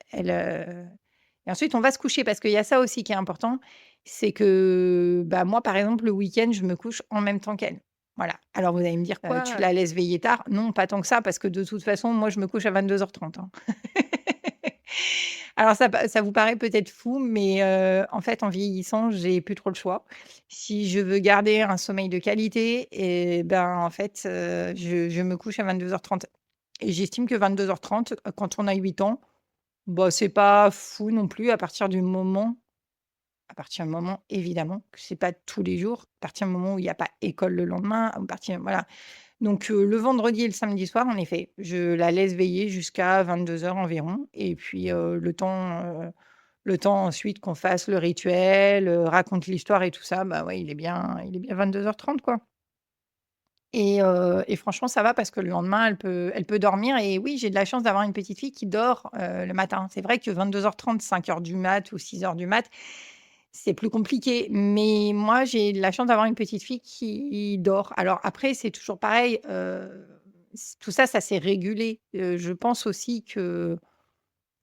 va se coucher parce qu'il y a ça aussi qui est important, c'est que, bah, moi par exemple le week-end je me couche en même temps qu'elle. Voilà. Alors vous allez me dire: «Quoi, tu la laisses veiller tard?» Non, pas tant que ça parce que de toute façon moi je me couche à 22:30, hein. Alors ça vous paraît peut-être fou, mais en fait, en vieillissant, j'ai plus trop le choix. Si je veux garder un sommeil de qualité et ben, en fait, je me couche à 22:30 et j'estime que 22:30, quand on a 8 ans, bah, c'est pas fou non plus à partir du moment évidemment que c'est pas tous les jours, à partir du moment où il y a pas école le lendemain, à partir voilà. Donc le vendredi et le samedi soir, en effet, je la laisse veiller jusqu'à 22 heures environ et puis, le temps ensuite qu'on fasse le rituel, raconte l'histoire et tout ça, bah, ouais, il est bien 22:30 quoi et franchement ça va parce que le lendemain elle peut dormir et oui, j'ai de la chance d'avoir une petite fille qui dort, le matin. C'est vrai que 22:30, 5 heures du mat ou 6 heures du mat, c'est plus compliqué, mais moi j'ai de la chance d'avoir une petite fille qui dort. Alors après c'est toujours pareil, tout ça, ça s'est régulé. Je pense aussi que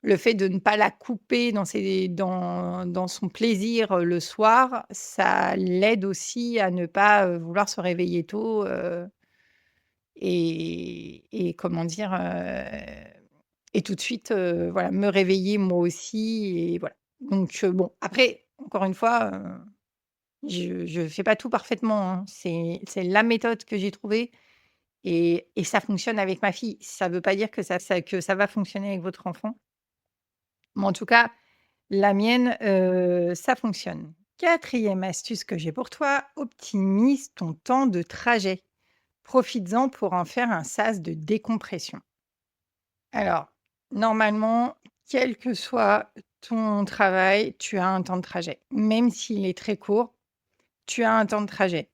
le fait de ne pas la couper dans son plaisir, le soir, ça l'aide aussi à ne pas, vouloir se réveiller tôt, et comment dire? Et tout de suite, voilà, me réveiller moi aussi et voilà. Donc bon, après, encore une fois, je fais pas tout parfaitement, hein. C'est la méthode que j'ai trouvée et ça fonctionne avec ma fille. Ça veut pas dire que ça va fonctionner avec votre enfant, mais en tout cas la mienne, ça fonctionne. Quatrième astuce que j'ai pour toi, optimise ton temps de trajet. Profites-en pour en faire un sas de décompression. Alors, normalement, quel que soit ton travail, tu as un temps de trajet. Même s'il est très court, tu as un temps de trajet.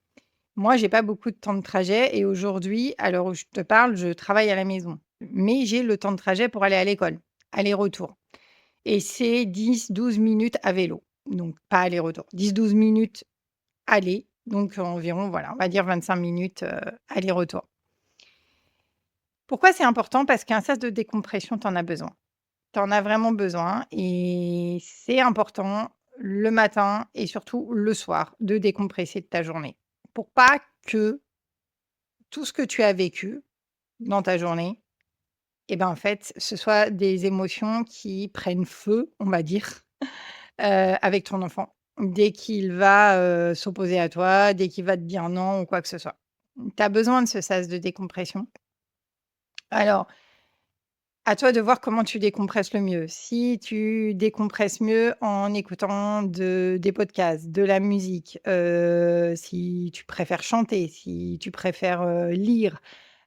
Moi, j'ai pas beaucoup de temps de trajet et aujourd'hui, à l'heure où je te parle, je travaille à la maison. Mais j'ai le temps de trajet pour aller à l'école, aller-retour. Et c'est 10-12 minutes à vélo. Donc pas aller-retour, 10-12 minutes aller, donc environ, voilà, on va dire 25 minutes, aller-retour. Pourquoi c'est important? Parce qu'un sas de décompression, tu en as besoin. Tu en as vraiment besoin et c'est important le matin et surtout le soir de décompresser de ta journée. Pour pas que tout ce que tu as vécu dans ta journée et ben, en fait, ce soit des émotions qui prennent feu, on va dire. avec ton enfant. Dès qu'il va, s'opposer à toi, dès qu'il va te dire non ou quoi que ce soit. Tu as besoin de ce sas de décompression. Alors, à toi de voir comment tu décompresses le mieux. Si tu décompresses mieux en écoutant des podcasts, de la musique, si tu préfères chanter, si tu préfères, lire,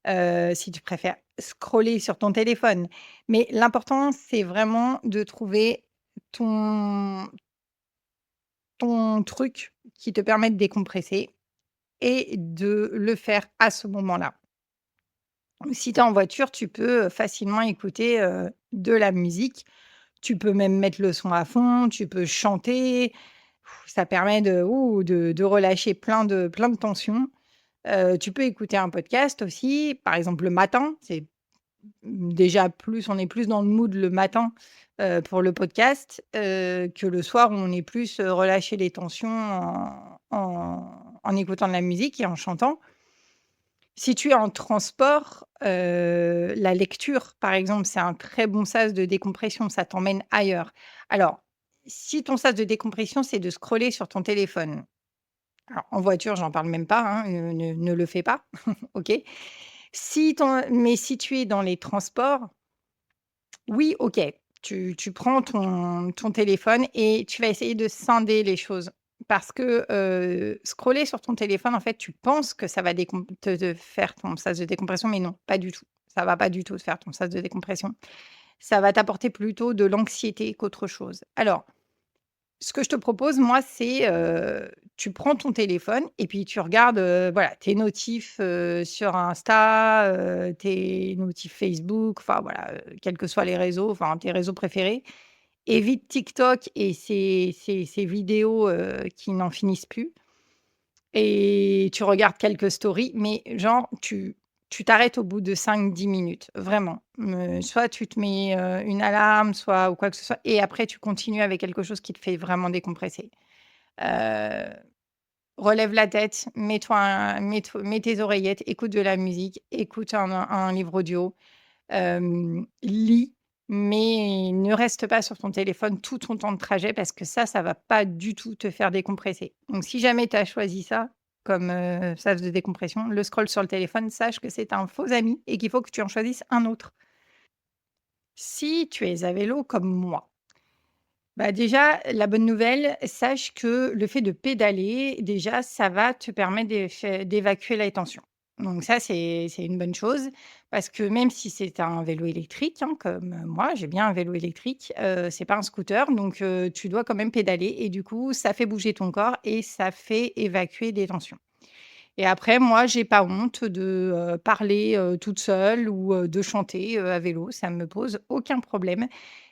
si tu préfères scroller sur ton téléphone. Mais l'important, c'est vraiment de trouver ton ton truc qui te permet de décompresser et de le faire à ce moment-là. Si tu es en voiture, tu peux, facilement écouter, de la musique. Tu peux même mettre le son à fond, tu peux chanter. Ça permet de relâcher plein de tensions. Tu peux écouter un podcast aussi, par exemple le matin, c'est déjà plus on est plus dans le mood le matin, pour le podcast, que le soir où on est plus, relâcher les tensions en écoutant de la musique et en chantant. Si tu es en transport, la lecture, par exemple, c'est un très bon sas de décompression, ça t'emmène ailleurs. Alors, si ton sas de décompression, c'est de scroller sur ton téléphone, alors en voiture, j'en parle même pas, hein, ne le fais pas, OK? Si tu es dans les transports, oui, OK. Tu prends ton téléphone et tu vas essayer de scinder les choses parce que, scroller sur ton téléphone, en fait, tu penses que ça va te faire ton sas de décompression, mais non, pas du tout. Ça va pas du tout te faire ton sas de décompression. Ça va t'apporter plutôt de l'anxiété qu'autre chose. Alors, ce que je te propose, moi, c'est, tu prends ton téléphone et puis tu regardes, voilà, tes notifs, sur Insta, tes notifs Facebook, enfin voilà, quels que soient les réseaux, enfin tes réseaux préférés. Évite TikTok et ces vidéos, qui n'en finissent plus et tu regardes quelques stories, mais genre tu t'arrêtes au bout de 5-10 minutes, vraiment. Soit tu te mets, une alarme, soit ou quoi que ce soit et après tu continues avec quelque chose qui te fait vraiment décompresser. Heu, Relève la tête, mets tes oreillettes, écoute de la musique, écoute un livre audio. Lis, mais ne reste pas sur ton téléphone tout ton temps de trajet parce que ça va pas du tout te faire décompresser. Donc si jamais tu as choisi ça comme, sas de décompression, le scroll sur le téléphone, sache que c'est un faux ami et qu'il faut que tu en choisisses un autre. Si tu es à vélo comme moi, bah, déjà, la bonne nouvelle, sache que le fait de pédaler, déjà, ça va te permettre d'évacuer la tension. Donc ça, c'est une bonne chose parce que même si c'est un vélo électrique, hein, comme, moi, j'ai bien un vélo électrique, c'est pas un scooter, donc tu dois quand même pédaler et du coup, ça fait bouger ton corps et ça fait évacuer des tensions. Et après, moi, j'ai pas honte de, parler, toute seule ou, de chanter, à vélo. Ça me pose aucun problème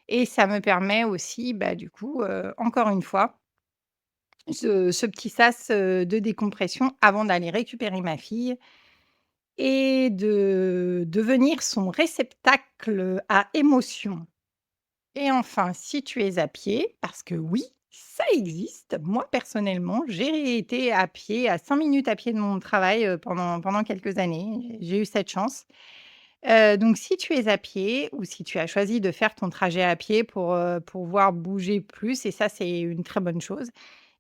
et ça me permet aussi, bah, du coup, encore une fois, ce petit sas, de décompression avant d'aller récupérer ma fille et de devenir son réceptacle à émotions. Et enfin, si tu es à pied, parce que oui, ça existe. Moi, personnellement, j'ai été à pied, à 5 minutes à pied de mon travail, pendant quelques années. J'ai eu cette chance. Donc si tu es à pied ou si tu as choisi de faire ton trajet à pied pour, pouvoir bouger plus et ça, c'est une très bonne chose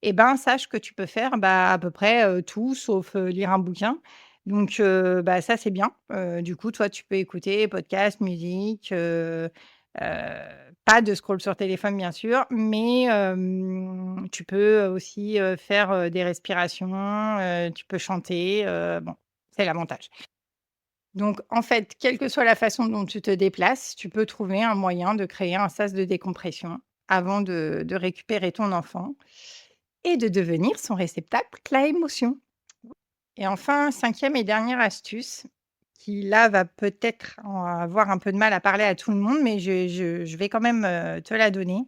et ben, sache que tu peux faire, bah, à peu près, tout sauf, lire un bouquin. Donc bah, ça, c'est bien. Du coup, toi, tu peux écouter podcast, musique, pas de scroll sur téléphone, bien sûr, mais tu peux aussi, faire, des respirations, tu peux chanter, bon, c'est l'avantage. Donc en fait, quelle que soit la façon dont tu te déplaces, tu peux trouver un moyen de créer un sas de décompression avant de récupérer ton enfant et de devenir son réceptacle à émotion. Et enfin, cinquième et dernière astuce, qui là va peut-être avoir un peu de mal à parler à tout le monde, mais je vais quand même, te la donner.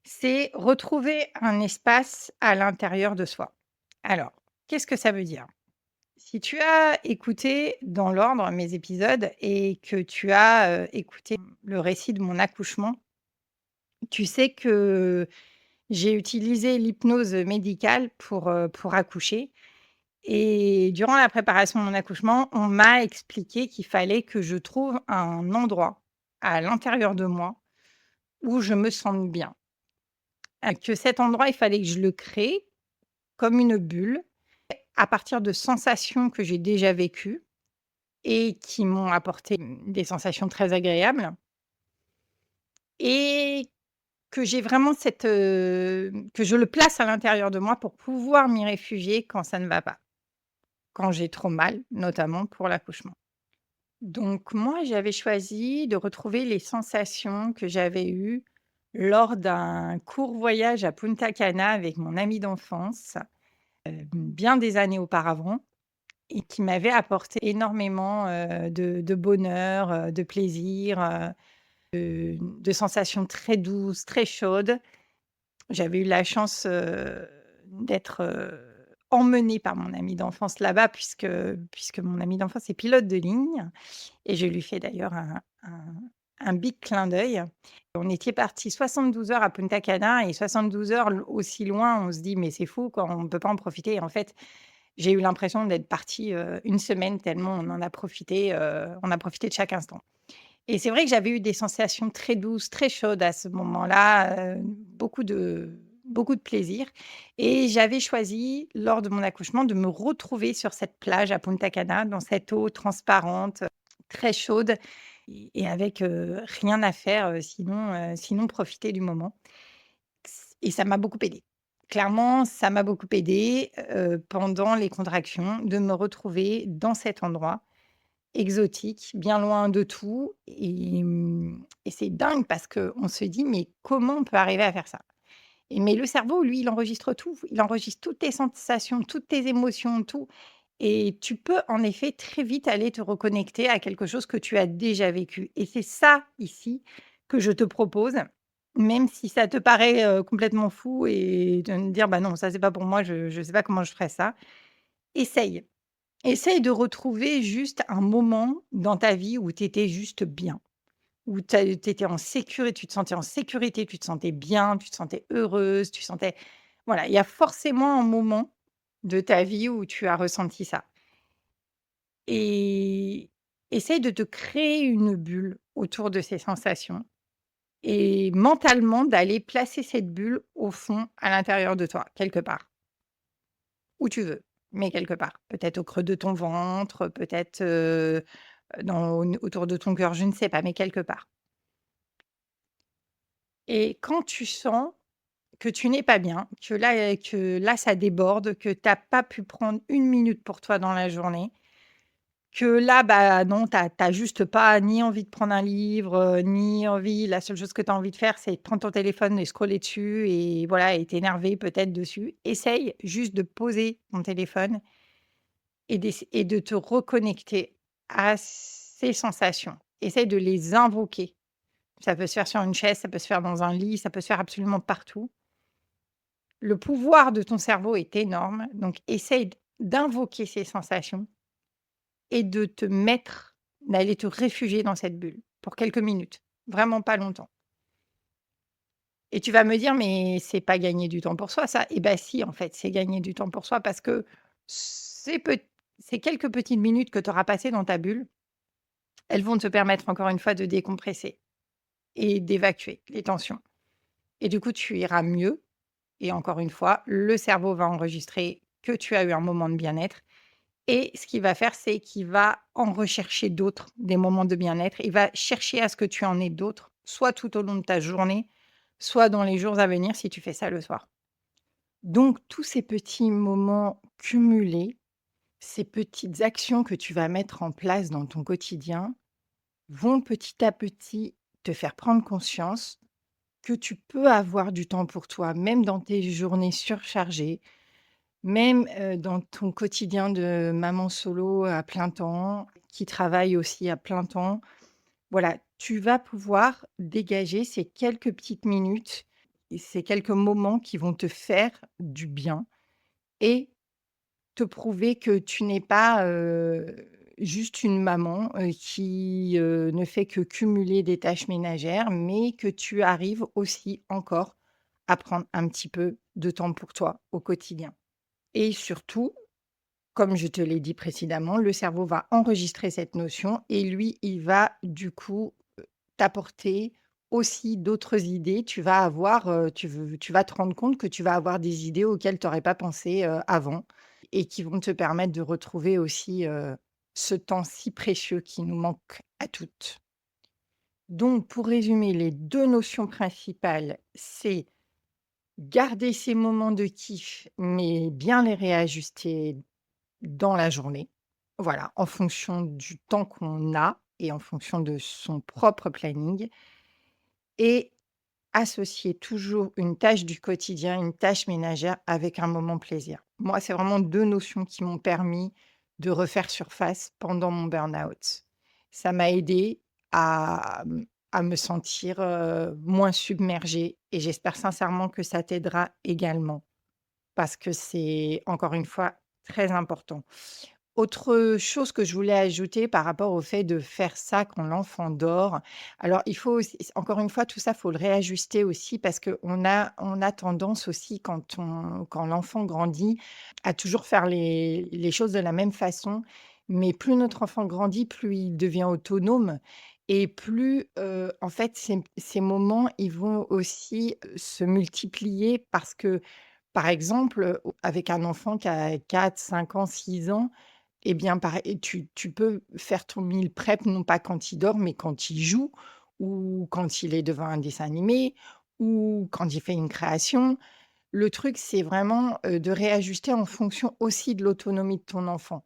C'est retrouver un espace à l'intérieur de soi. Alors, qu'est-ce que ça veut dire? Si tu as écouté dans l'ordre mes épisodes et que tu as, écouté le récit de mon accouchement, tu sais que j'ai utilisé l'hypnose médicale pour accoucher et durant la préparation de mon accouchement, on m'a expliqué qu'il fallait que je trouve un endroit à l'intérieur de moi où je me sente bien. que cet endroit, il fallait que je le crée comme une bulle à partir de sensations que j'ai déjà vécues et qui m'ont apporté, des sensations très agréables et que j'ai vraiment que je le place à l'intérieur de moi pour pouvoir m'y réfugier quand ça ne va pas, quand j'ai trop mal, notamment pour l'accouchement. Donc moi, j'avais choisi de retrouver les sensations que j'avais eues lors d'un court voyage à Punta Cana avec mon ami d'enfance, bien des années auparavant et qui m'avait apporté énormément, de bonheur, de plaisir, de sensations très douces, très chaudes. J'avais eu la chance, d'être, emmenée par mon ami d'enfance là-bas puisque mon ami d'enfance est pilote de ligne et je lui fais d'ailleurs un big clin d'œil. On était partis 72 heures à Punta Cana et 72 heures aussi loin, on se dit: «Mais c'est fou quoi, on ne peut pas en profiter» et en fait, j'ai eu l'impression d'être partie, 1 semaine tellement on a profité de chaque instant. Et c'est vrai que j'avais eu des sensations très douces, très chaudes à ce moment-là, beaucoup de plaisir et j'avais choisi, lors de mon accouchement, de me retrouver sur cette plage à Punta Cana, dans cette eau transparente, très chaude et avec, rien à faire, sinon profiter du moment et ça m'a beaucoup aidée. Clairement, ça m'a beaucoup aidée, pendant les contractions, de me retrouver dans cet endroit exotique, bien loin de tout et c'est dingue parce qu'on se dit: «Mais comment on peut arriver à faire ça?» Mais le cerveau, lui, il enregistre tout. Il enregistre toutes tes sensations, toutes tes émotions, tout et tu peux en effet très vite aller te reconnecter à quelque chose que tu as déjà vécu et c'est ça, ici, que je te propose, même si ça te paraît, complètement fou et de me dire: «Bah non, ça c'est pas pour moi, je sais pas comment je ferais ça». Essaye. Essaye de retrouver juste un moment dans ta vie où tu étais juste bien, où tu étais en sécurité, tu te sentais en sécurité, tu te sentais bien, tu te sentais heureuse, tu sentais voilà, il y a forcément un moment de ta vie où tu as ressenti ça et essaye de te créer une bulle autour de ces sensations et mentalement d'aller placer cette bulle au fond, à l'intérieur de toi, quelque part, où tu veux, mais quelque part. Peut-être au creux de ton ventre, peut-être, autour de ton cœur, je ne sais pas, mais quelque part et quand tu sens que tu n'es pas bien, que là ça déborde, que tu as pas pu prendre une minute pour toi dans la journée, que là, bah, non, tu as juste pas ni envie de prendre un livre, ni envie la seule chose que tu as envie de faire, c'est de prendre ton téléphone et scroller dessus et voilà et t'énerver peut-être dessus. Essaye juste de poser ton téléphone et de te reconnecter à ces sensations. Essaye de les invoquer. Ça peut se faire sur une chaise, ça peut se faire dans un lit, ça peut se faire absolument partout. Le pouvoir de ton cerveau est énorme, donc essaye d'invoquer ces sensations et de d'aller te réfugier dans cette bulle pour quelques minutes, vraiment pas longtemps. Et tu vas me dire: «Mais c'est pas gagner du temps pour soi ça?» Eh ben si, en fait, c'est gagner du temps pour soi parce que ces pet ces quelques petites minutes que tu auras passées dans ta bulle, elles vont te permettre encore une fois de décompresser et d'évacuer les tensions et du coup, tu iras mieux et encore une fois, le cerveau va enregistrer que tu as eu un moment de bien-être et ce qu'il va faire, c'est qu'il va en rechercher d'autres, des moments de bien-être. Il va chercher à ce que tu en aies d'autres, soit tout au long de ta journée, soit dans les jours à venir si tu fais ça le soir. Donc tous ces petits moments cumulés, ces petites actions que tu vas mettre en place dans ton quotidien vont petit à petit te faire prendre conscience que tu peux avoir du temps pour toi, même dans tes journées surchargées, même, dans ton quotidien de maman solo à plein temps, qui travaille aussi à plein temps. Voilà, tu vas pouvoir dégager ces quelques petites minutes et ces quelques moments qui vont te faire du bien et te prouver que tu n'es pas, juste une maman, qui, ne fait que cumuler des tâches ménagères, mais que tu arrives aussi encore à prendre un petit peu de temps pour toi au quotidien. Et surtout, comme je te l'ai dit précédemment, le cerveau va enregistrer cette notion et lui, il va du coup, t'apporter aussi d'autres idées. Tu vas te rendre compte que tu vas avoir des idées auxquelles tu aurais pas pensé, avant et qui vont te permettre de retrouver aussi, ce temps si précieux qui nous manque à toutes. Donc pour résumer, les 2 notions principales, c'est garder ces moments de kiff, mais bien les réajuster dans la journée. Voilà, en fonction du temps qu'on a et en fonction de son propre planning et associer toujours une tâche du quotidien, une tâche ménagère avec un moment plaisir. Moi, c'est vraiment 2 notions qui m'ont permis de refaire surface pendant mon burn-out. Ça m'a aidé à me sentir, moins submergée et j'espère sincèrement que ça t'aidera également parce que c'est, encore une fois, très important. Autre chose que je voulais ajouter par rapport au fait de faire ça quand l'enfant dort. Alors il faut aussi encore une fois, tout ça, faut le réajuster aussi parce qu'on a tendance aussi quand l'enfant grandit à toujours faire les choses de la même façon. Mais plus notre enfant grandit, plus il devient autonome et plus, en fait, ces moments, ils vont aussi, se multiplier parce que, par exemple, avec un enfant qui a 4, 5 ans, 6 ans, eh bien, pareil, tu peux faire ton meal prep, non pas quand il dort, mais quand il joue ou quand il est devant un dessin animé ou quand il fait une création. Le truc, c'est vraiment, de réajuster en fonction aussi de l'autonomie de ton enfant.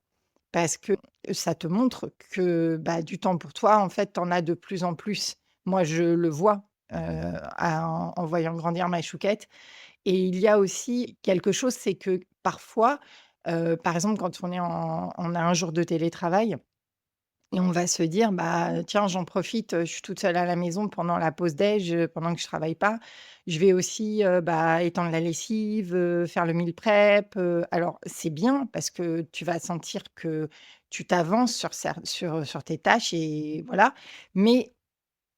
Parce que ça te montre que, bah, du temps pour toi, en fait, tu en as de plus en plus. Moi, je le vois, en voyant grandir ma chouquette et il y a aussi quelque chose, c'est que parfois, par exemple, quand on a un jour de télétravail et on va se dire: «Bah, tiens, j'en profite, je suis toute seule à la maison pendant la pause déj, pendant que je travaille pas. Je vais aussi, bah, étendre la lessive, faire le meal prep», alors c'est bien parce que tu vas sentir que tu t'avances sur tes tâches et voilà, mais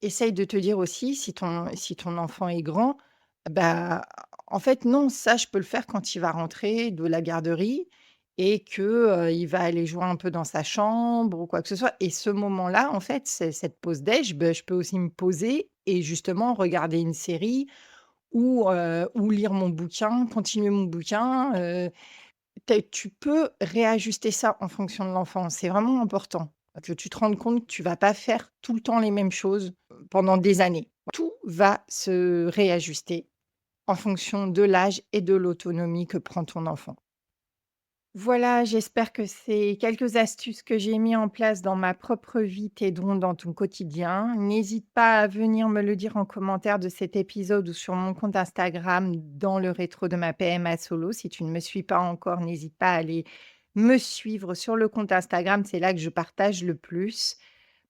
essaye de te dire aussi si ton enfant est grand, bah, en fait, non, ça, je peux le faire quand il va rentrer de la garderie et que, il va aller jouer un peu dans sa chambre ou quoi que ce soit et ce moment-là, en fait, c'est cette pause déj, beh, je peux aussi me poser et justement regarder une série ou lire mon bouquin, continuer mon bouquin, tu peux réajuster ça en fonction de l'enfant. C'est vraiment important que tu te rendes compte que tu vas pas faire tout le temps les mêmes choses, pendant des années. Tout va se réajuster en fonction de l'âge et de l'autonomie que prend ton enfant. Voilà, j'espère que ces quelques astuces que j'ai mis en place dans ma propre vie t'aideront dans ton quotidien. N'hésite pas à venir me le dire en commentaire de cet épisode ou sur mon compte Instagram dans le rétro de ma PMA solo. Si tu ne me suis pas encore, n'hésite pas à aller me suivre sur le compte Instagram, c'est là que je partage le plus.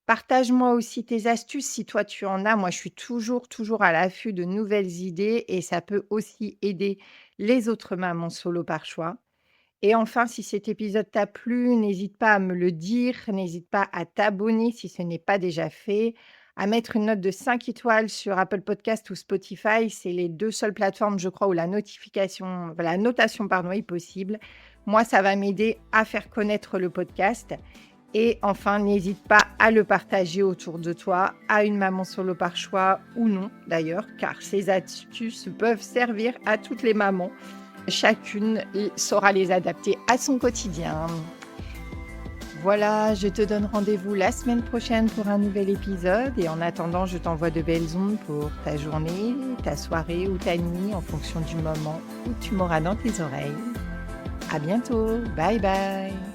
Partage-moi aussi tes astuces si toi tu en as. Moi, je suis toujours, toujours à l'affût de nouvelles idées et ça peut aussi aider les autres mamans solo par choix. Et enfin, si cet épisode t'a plu, n'hésite pas à me le dire, n'hésite pas à t'abonner si ce n'est pas déjà fait, à mettre une note de 5 étoiles sur Apple Podcast ou Spotify. C'est les 2 seules plateformes, je crois, où la notation, pardon, est possible. Moi, ça va m'aider à faire connaître le podcast. Et enfin, n'hésite pas à le partager autour de toi, à une maman solo par choix ou non d'ailleurs, car ces astuces peuvent servir à toutes les mamans. Chacune saura les adapter à son quotidien. Voilà, je te donne rendez-vous la semaine prochaine pour un nouvel épisode et en attendant, je t'envoie de belles ondes pour ta journée, ta soirée ou ta nuit en fonction du moment où tu m'auras dans tes oreilles. À bientôt, bye bye.